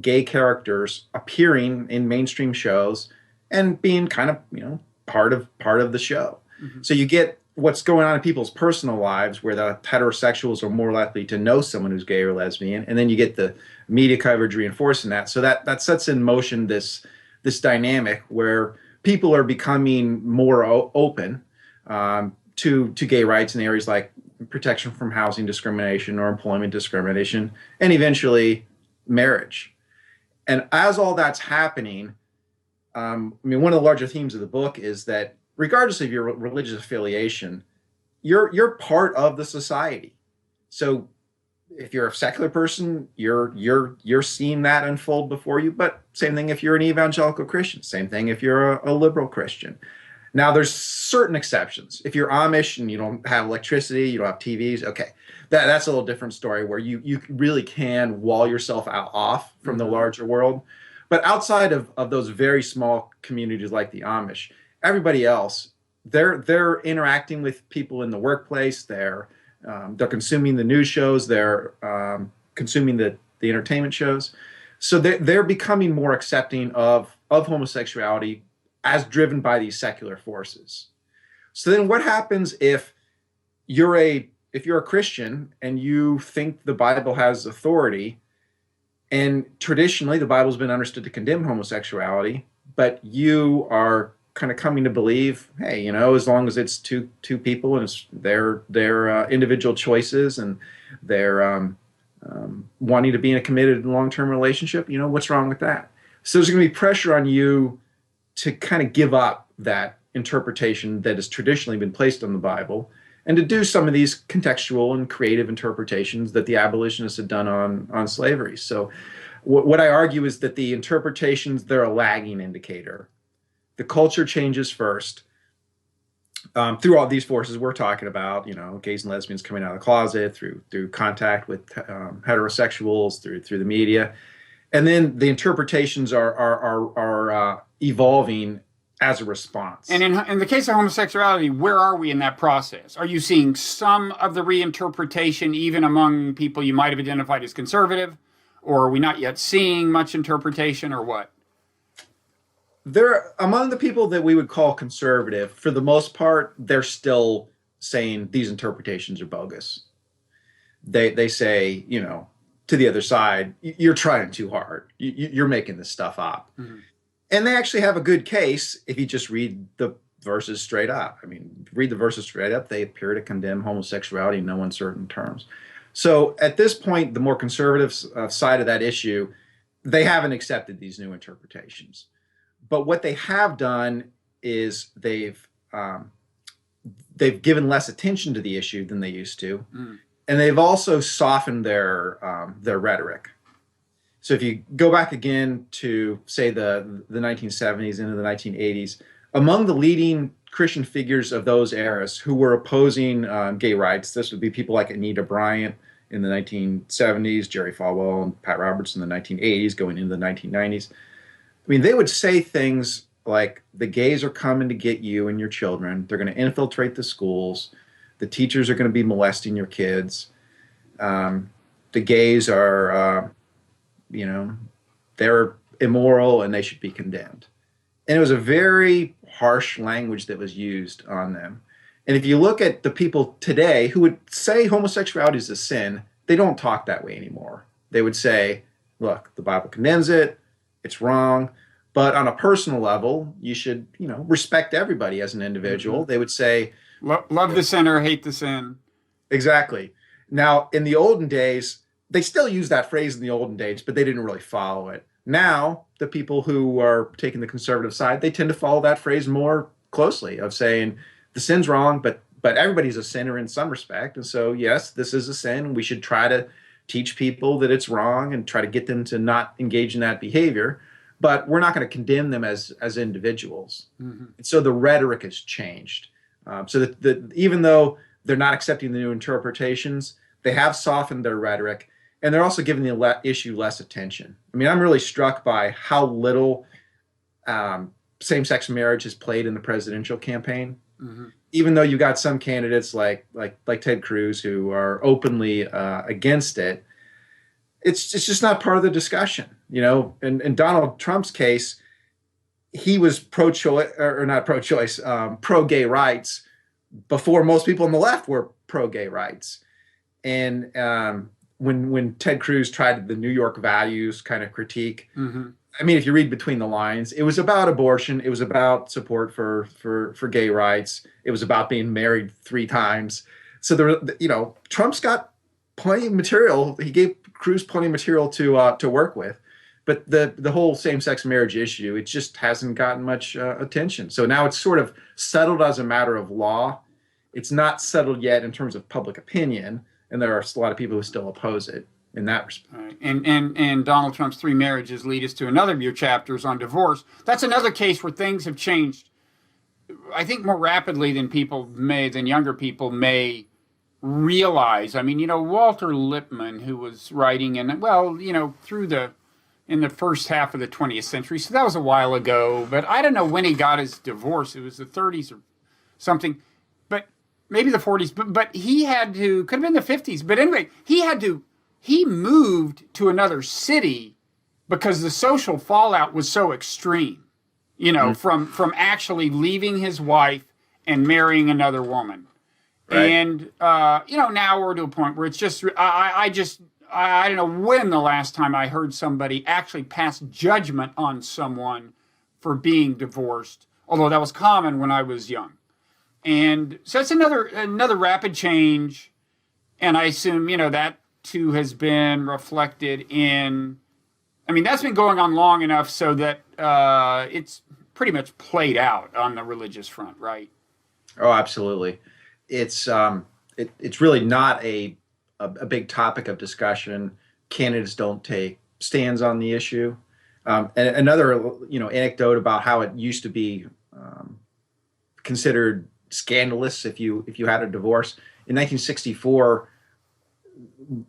gay characters appearing in mainstream shows and being kind of, part of the show. Mhm. So you get what's going on in people's personal lives where the heterosexuals are more likely to know someone who's gay or lesbian, and then you get the media coverage reinforcing that. So that sets in motion this dynamic where people are becoming more open to gay rights in areas like protection from housing discrimination or employment discrimination, and eventually marriage. And as all that's happening, one of the larger themes of the book is that regardless of your religious affiliation, you're part of the society. So if you're a secular person, you're seeing that unfold before you. But same thing if you're an evangelical Christian. Same thing if you're a liberal Christian. Now there's certain exceptions. If you're Amish and you don't have electricity, you don't have TVs, okay, that's a little different story where you really can wall yourself off from the larger world. But outside of those very small communities like the Amish, everybody else, they're interacting with people in the workplace. They're consuming the news shows. They're consuming the entertainment shows. So they're becoming more accepting of homosexuality as driven by these secular forces. So then what happens if you're a Christian and you think the Bible has authority, and traditionally the Bible's been understood to condemn homosexuality, but you are kind of coming to believe, hey, as long as it's two people and it's their individual choices and they're wanting to be in a committed long-term relationship, what's wrong with that? So there's going to be pressure on you to kind of give up that interpretation that has traditionally been placed on the Bible and to do some of these contextual and creative interpretations that the abolitionists had done on slavery. So what I argue is that the interpretations, they're a lagging indicator. The culture changes first through all these forces we're talking about, gays and lesbians coming out of the closet, through contact with heterosexuals, through the media. And then the interpretations are evolving as a response. And in the case of homosexuality, where are we in that process? Are you seeing some of the reinterpretation even among people you might have identified as conservative? Or are we not yet seeing much interpretation, or what? They're among the people that we would call conservative. For the most part, they're still saying these interpretations are bogus. They say, to the other side, you're trying too hard. You're making this stuff up. Mm-hmm. And they actually have a good case if you just read the verses straight up. I mean, read the verses straight up. They appear to condemn homosexuality in no uncertain terms. So at this point, the more conservative side of that issue, they haven't accepted these new interpretations. But what they have done is they've given less attention to the issue than they used to, and they've also softened their rhetoric. So if you go back again to, say, the 1970s into the 1980s, among the leading Christian figures of those eras who were opposing gay rights, this would be people like Anita Bryant in the 1970s, Jerry Falwell and Pat Roberts in the 1980s, going into the 1990s. I mean, they would say things like, the gays are coming to get you and your children. They're going to infiltrate the schools. The teachers are going to be molesting your kids. The gays are, they're immoral and they should be condemned. And it was a very harsh language that was used on them. And if you look at the people today who would say homosexuality is a sin, they don't talk that way anymore. They would say, look, the Bible condemns it. It's wrong. But on a personal level, you should, respect everybody as an individual. Mm-hmm. They would say, love the sinner, hate the sin. Exactly. Now, in the olden days, they still use that phrase in the olden days, but they didn't really follow it. Now, the people who are taking the conservative side, they tend to follow that phrase more closely, of saying the sin's wrong, but everybody's a sinner in some respect. And so, yes, this is a sin. We should try to teach people that it's wrong and try to get them to not engage in that behavior. But we're not going to condemn them as individuals. Mm-hmm. And so the rhetoric has changed. So that even though They're not accepting the new interpretations. They have softened their rhetoric, and they're also giving the issue less attention. I mean, I'm really struck by how little same-sex marriage has played in the presidential campaign. Mm-hmm. Even though you got some candidates like Ted Cruz who are openly against it, it's just not part of the discussion. You know, in Donald Trump's case, he was pro-choice or not pro-choice, pro-gay rights before most people on the left were pro-gay rights. And when Ted Cruz tried the New York values kind of critique, mm-hmm. I mean, if you read between the lines, it was about abortion. It was about support for gay rights. It was about being married 3 times. So Trump's got plenty of material. He gave Cruz plenty of material to work with. But the whole same-sex marriage issue, it just hasn't gotten much attention. So now it's sort of settled as a matter of law. It's not settled yet in terms of public opinion, and there are a lot of people who still oppose it in that respect. Right. And Donald Trump's 3 marriages lead us to another of your chapters on divorce. That's another case where things have changed, I think, more rapidly than younger people may realize. I mean, Walter Lippmann, who was writing in the first half of the 20th century, so that was a while ago, but I don't know when he got his divorce. It was the 30s or something, but maybe the 40s, but he had to, could have been the 50s, but anyway, he moved to another city because the social fallout was so extreme, from actually leaving his wife and marrying another woman. Right. And, now we're to a point where it's just, I don't know when the last time I heard somebody actually pass judgment on someone for being divorced, although that was common when I was young. And so it's another rapid change, and I assume, that too has been reflected in, that's been going on long enough so that it's pretty much played out on the religious front, right? Oh, absolutely. It's really not a big topic of discussion. Candidates don't take stands on the issue. And another, anecdote about how it used to be considered scandalous if you had a divorce. In 1964,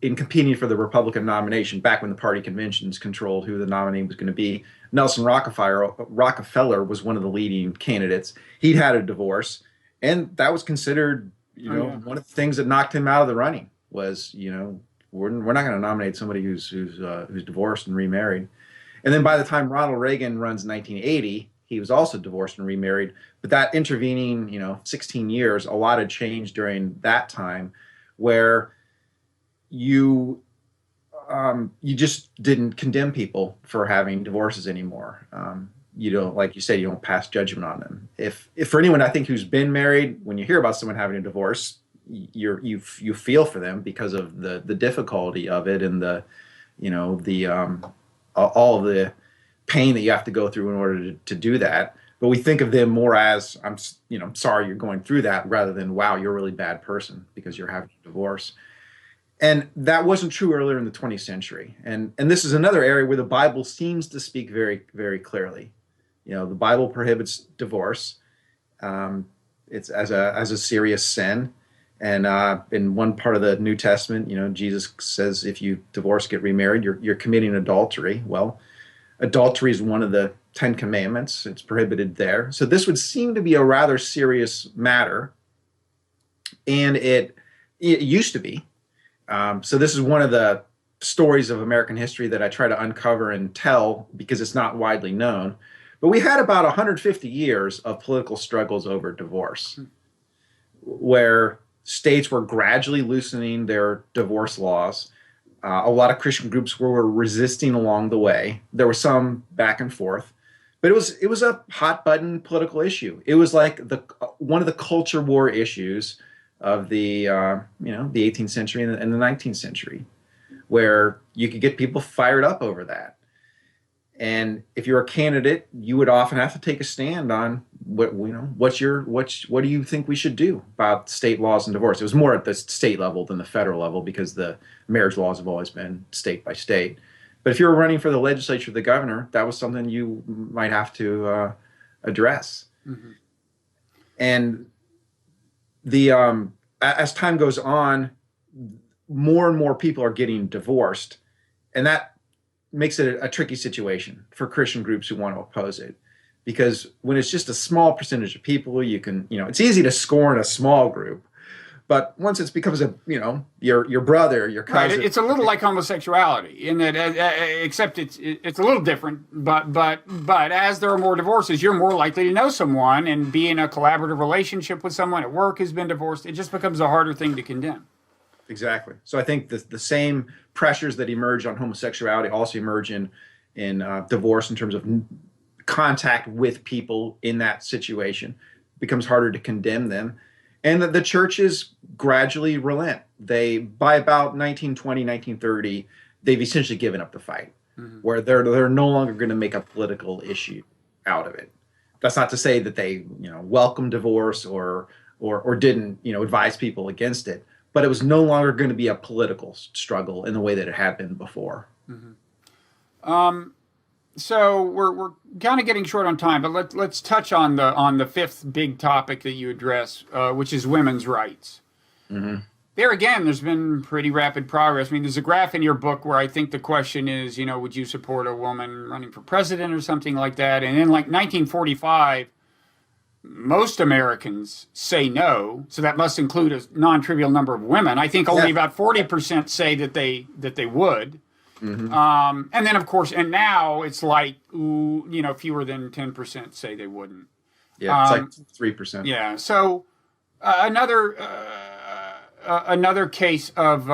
in competing for the Republican nomination, back when the party conventions controlled who the nominee was going to be, Nelson Rockefeller was one of the leading candidates. He'd had a divorce, and that was considered, one of the things that knocked him out of the running. Was we're not going to nominate somebody who's divorced and remarried. And then by the time Ronald Reagan runs in 1980, he was also divorced and remarried. But that intervening 16 years, a lot had changed during that time, where you just didn't condemn people for having divorces anymore. You don't, like you said, you don't pass judgment on them. If for anyone I think who's been married, when you hear about someone having a divorce, you feel for them because of the difficulty of it and all of the pain that you have to go through in order to do that. But we think of them more as I'm sorry you're going through that, rather than wow, you're a really bad person because you're having a divorce. And that wasn't true earlier in the 20th century. And this is another area where the Bible seems to speak very, very clearly. The Bible prohibits divorce. It's as a serious sin. And in one part of the New Testament, Jesus says if you divorce, get remarried, you're committing adultery. Well, adultery is one of the 10 commandments. It's prohibited there. So this would seem to be a rather serious matter. And it used to be. So this is one of the stories of American history that I try to uncover and tell because it's not widely known. But we had about 150 years of political struggles over divorce, where states were gradually loosening their divorce laws. A lot of Christian groups were resisting along the way. There was some back and forth, but it was a hot button political issue. It was like one of the culture war issues of the 18th century and the 19th century, where you could get people fired up over that. And if you're a candidate, you would often have to take a stand on what do you think we should do about state laws and divorce. It was more at the state level than the federal level because the marriage laws have always been state by state. But if you were running for the legislature, the governor, that was something you might have to address. Mm-hmm. And as time goes on, more and more people are getting divorced, and that makes it a tricky situation for Christian groups who want to oppose it. Because when it's just a small percentage of people, you can, it's easy to scorn a small group. But once it becomes your brother, your Right. cousin. It's a little like homosexuality in that, except it's a little different. But as there are more divorces, you're more likely to know someone and be in a collaborative relationship with someone at work who's been divorced. It just becomes a harder thing to condemn. Exactly. So I think the same pressures that emerge on homosexuality also emerge in divorce in terms of contact with people in that situation. It becomes harder to condemn them. And the churches gradually relent. By about 1920, 1930, they've essentially given up the fight, where they're no longer going to make a political issue out of it. That's not to say that they welcome divorce or didn't advise people against it, but it was no longer going to be a political struggle in the way that it had been before. So we're kind of getting short on time, but let's touch on the fifth big topic that you address, which is women's rights. There again, there's been pretty rapid progress. I mean, there's a graph in your book where I think the question is, would you support a woman running for president or something like that? And in like 1945, most Americans say no, so that must include a non-trivial number of women. I think only about 40% say that they would. And then, of course, and now it's like, fewer than 10% say they wouldn't. Yeah, it's like 3%. Yeah. So another case of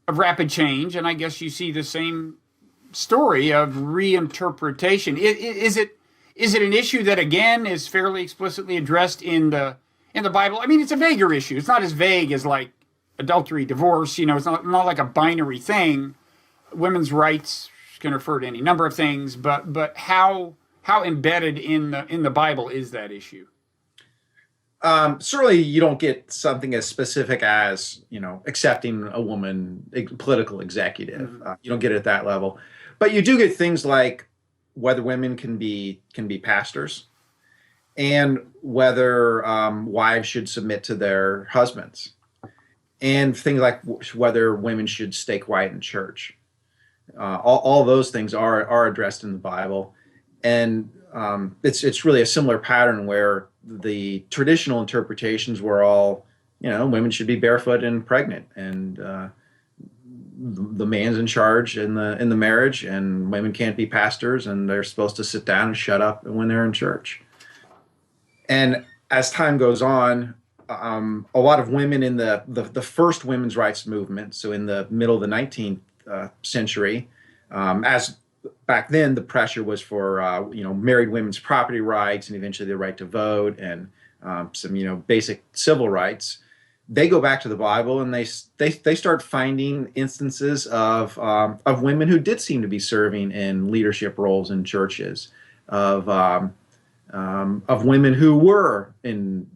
rapid change, and I guess you see the same story of reinterpretation. Is it an issue that again is fairly explicitly addressed in the Bible? I mean, it's a vaguer issue. It's not as vague as like adultery, divorce. It's not like a binary thing. Women's rights can refer to any number of things, but how embedded in the Bible is that issue? Certainly, you don't get something as specific as accepting a woman political executive. You don't get it at that level, but you do get things like whether women can be pastors, and whether wives should submit to their husbands, and things like whether women should stay quiet in church. All those things are addressed in the Bible, and it's really a similar pattern where the traditional interpretations were all, women should be barefoot and pregnant, and the man's in charge in the marriage, and women can't be pastors, and they're supposed to sit down and shut up when they're in church. And as time goes on, a lot of women in the first women's rights movement, so in the middle of the 19th century, as back then the pressure was for married women's property rights and eventually the right to vote and some basic civil rights. They go back to the Bible and they start finding instances of women who did seem to be serving in leadership roles in churches, of women who were in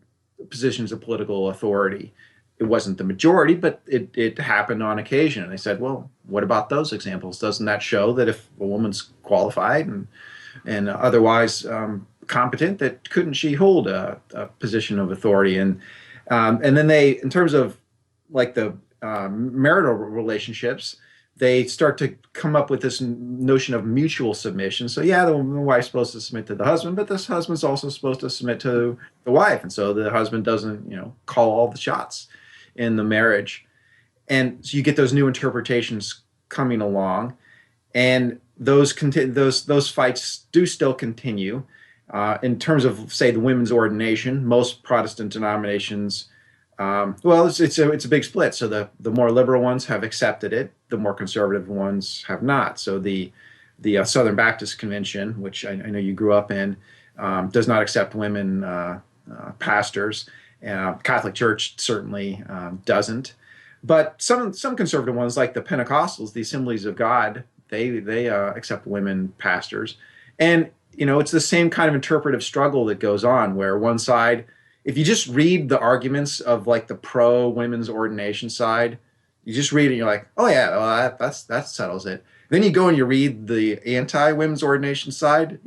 positions of political authority. It wasn't the majority, but it happened on occasion. And they said, well, what about those examples? Doesn't that show that if a woman's qualified and otherwise competent, that couldn't she hold a position of authority? And then they, in terms of like the marital relationships, they start to come up with this notion of mutual submission. So yeah, the wife's supposed to submit to the husband, but this husband's also supposed to submit to the wife. And so the husband doesn't, call all the shots in the marriage. And so you get those new interpretations coming along, and those fights do still continue. In terms of, say, the women's ordination, most Protestant denominations, it's a big split. So the more liberal ones have accepted it, the more conservative ones have not. So the Southern Baptist Convention, which I know you grew up in, does not accept women pastors. Catholic Church certainly doesn't. But some conservative ones, like the Pentecostals, the Assemblies of God, they accept women pastors. And it's the same kind of interpretive struggle that goes on, where one side, if you just read the arguments of like the pro-women's ordination side, you just read it and you're like, oh yeah, well, that settles it. Then you go and you read the anti-women's ordination side,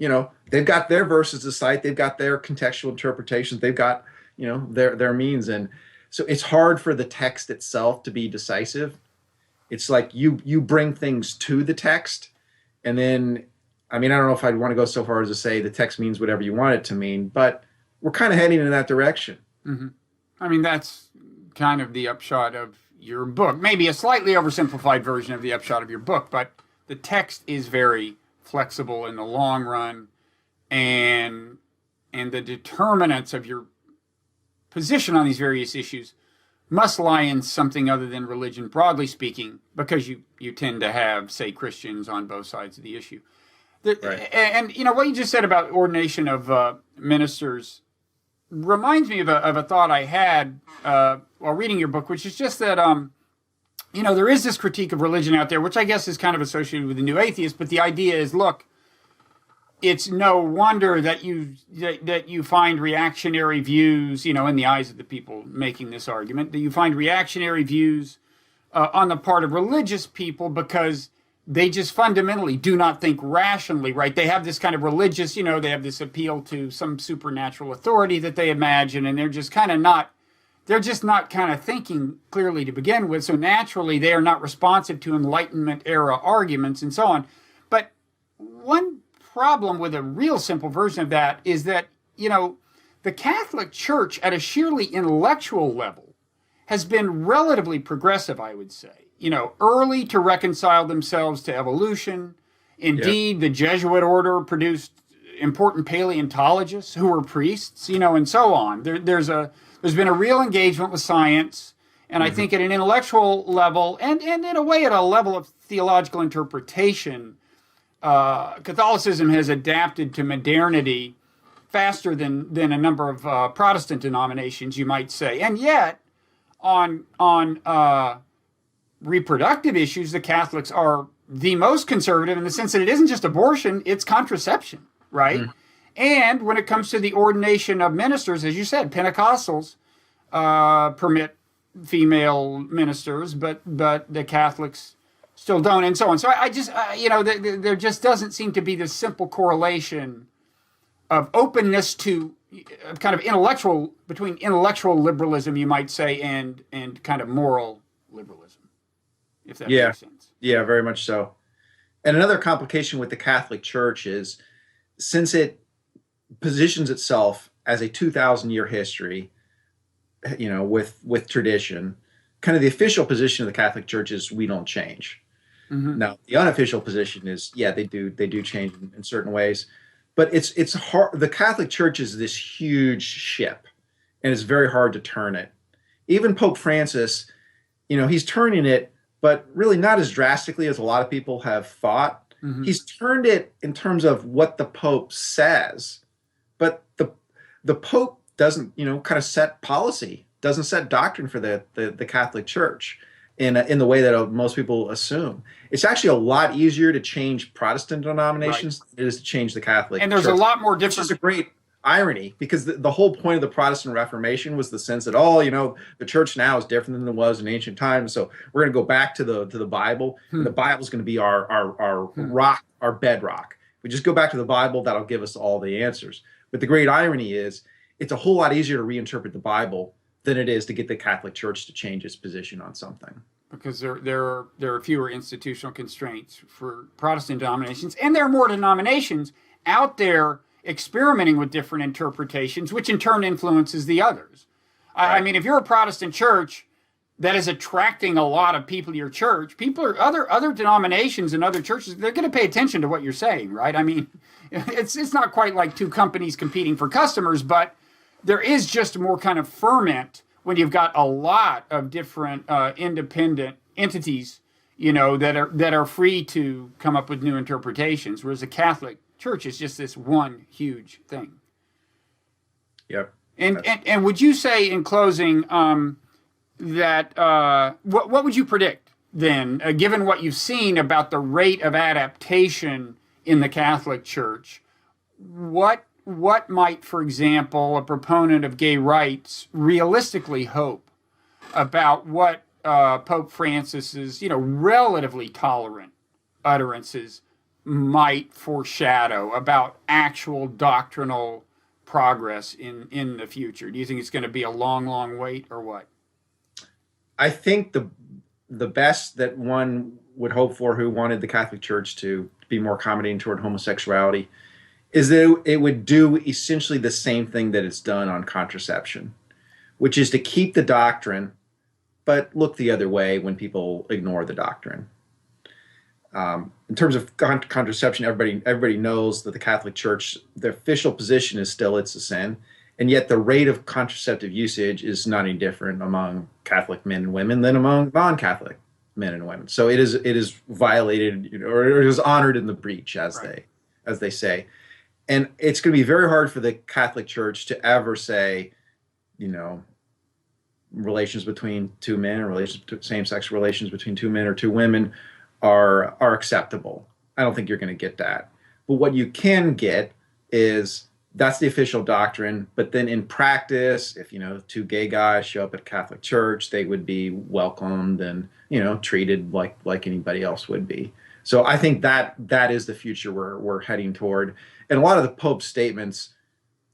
they've got their verses to cite, they've got their contextual interpretations, they've got, their means. And So it's hard for the text itself to be decisive. It's like you bring things to the text, and then, I mean, I don't know if I'd want to go so far as to say the text means whatever you want it to mean, but we're kind of heading in that direction. Mm-hmm. I mean, that's kind of the upshot of your book. Maybe a slightly oversimplified version of the upshot of your book, but the text is very flexible in the long run, and the determinants of your position on these various issues must lie in something other than religion, broadly speaking, because you tend to have, say, Christians on both sides of the issue. Right. And you know, what you just said about ordination of ministers reminds me of a thought I had while reading your book, which is just that, you know, there is this critique of religion out there, which I guess is kind of associated with the new atheist, but the idea is, look, it's no wonder that you find reactionary views, you know, in the eyes of the people making this argument, that you find reactionary views on the part of religious people because they just fundamentally do not think rationally, right? They have this kind of religious, you know, they have this appeal to some supernatural authority that they imagine, and they're just not kind of thinking clearly to begin with. So naturally, they are not responsive to Enlightenment era arguments and so on. But one problem with a real simple version of that is that, you know, the Catholic Church at a sheerly intellectual level has been relatively progressive, I would say. You know, early to reconcile themselves to evolution. Indeed, the Jesuit order produced important paleontologists who were priests, you know, and so on. There's been a real engagement with science, and I think at an intellectual level, and in a way at a level of theological interpretation, Catholicism has adapted to modernity faster than a number of Protestant denominations, you might say. And yet, on reproductive issues, the Catholics are the most conservative in the sense that it isn't just abortion, it's contraception, right? And when it comes to the ordination of ministers, as you said, Pentecostals permit female ministers, but the Catholics still don't, and so on. So I just, you know, there just doesn't seem to be this simple correlation of openness to kind of between intellectual liberalism, you might say, and kind of moral liberalism, if that makes sense. Yeah, very much so. And another complication with the Catholic Church is, since it positions itself as a 2,000-year history, you know, with tradition, kind of the official position of the Catholic Church is we don't change. Now, the unofficial position is, yeah, they do change in certain ways, but it's hard. The Catholic Church is this huge ship, and it's very hard to turn it. Even Pope Francis, you know, he's turning it, but really not as drastically as a lot of people have thought. He's turned it in terms of what the Pope says, but the Pope doesn't, you know, kind of set policy, doesn't set doctrine for the Catholic Church in the way that most people assume. It's actually a lot easier to change Protestant denominations than it is to change the Catholic Church. And there's a lot more different. Which is a great irony, because the whole point of the Protestant Reformation was the sense that, oh, you know, the church now is different than it was in ancient times, so we're going to go back to the Bible, and the Bible is going to be our rock, our bedrock. We just go back to the Bible, that'll give us all the answers. But the great irony is, it's a whole lot easier to reinterpret the Bible than it is to get the Catholic Church to change its position on something. Because there are fewer institutional constraints for Protestant denominations, and there are more denominations out there experimenting with different interpretations, which in turn influences the others. Right. I mean, if you're a Protestant church that is attracting a lot of people to your church, people are other denominations and other churches, they're going to pay attention to what you're saying, right? I mean, it's not quite like two companies competing for customers, but there is just more kind of ferment when you've got a lot of different independent entities, you know, that are free to come up with new interpretations, whereas the Catholic Church is just this one huge thing. Yep. And would you say, in closing, that what would you predict then, given what you've seen about the rate of adaptation in the Catholic Church? What might, for example, a proponent of gay rights realistically hope about what Pope Francis's, you know, relatively tolerant utterances might foreshadow about actual doctrinal progress in the future? Do you think it's going to be a long, long wait, or what? I think the best that one would hope for who wanted the Catholic Church to be more accommodating toward homosexuality is that it would do essentially the same thing that it's done on contraception, which is to keep the doctrine, but look the other way when people ignore the doctrine. In terms of contraception, everybody knows that the Catholic Church, the official position is still it's a sin, and yet the rate of contraceptive usage is not any different among Catholic men and women than among non-Catholic men and women. So it is violated, or it is honored in the breach, as they say. And it's going to be very hard for the Catholic Church to ever say, relations between two men or same-sex relations between two men or two women are acceptable. I don't think you're going to get that. But what you can get is that's the official doctrine. But then in practice, if two gay guys show up at a Catholic church, they would be welcomed and treated like anybody else would be. So I think that is the future we're heading toward. And a lot of the Pope's statements,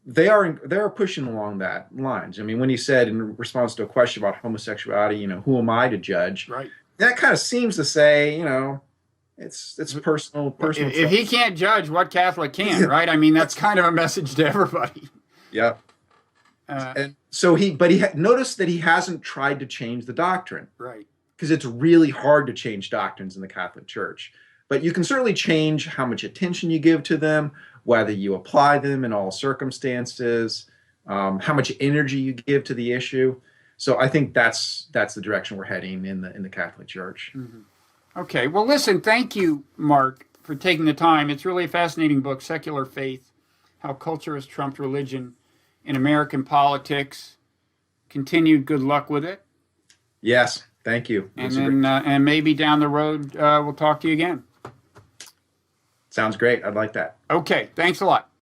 they are pushing along that lines. I mean, when he said in response to a question about homosexuality, who am I to judge? Right. That kind of seems to say, it's personal. If he can't judge, what Catholic can, right? I mean, that's kind of a message to everybody. Yeah. And so notice that he hasn't tried to change the doctrine. Right. Because it's really hard to change doctrines in the Catholic Church. But you can certainly change how much attention you give to them, whether you apply them in all circumstances, how much energy you give to the issue. So I think that's the direction we're heading in the Catholic Church. Mm-hmm. Okay. Well, listen, thank you, Mark, for taking the time. It's really a fascinating book, Secular Faith, How Culture Has Trumped Religion in American Politics. Continued good luck with it. Yes. Thank you. And then, and maybe down the road, we'll talk to you again. Sounds great. I'd like that. Okay. Thanks a lot.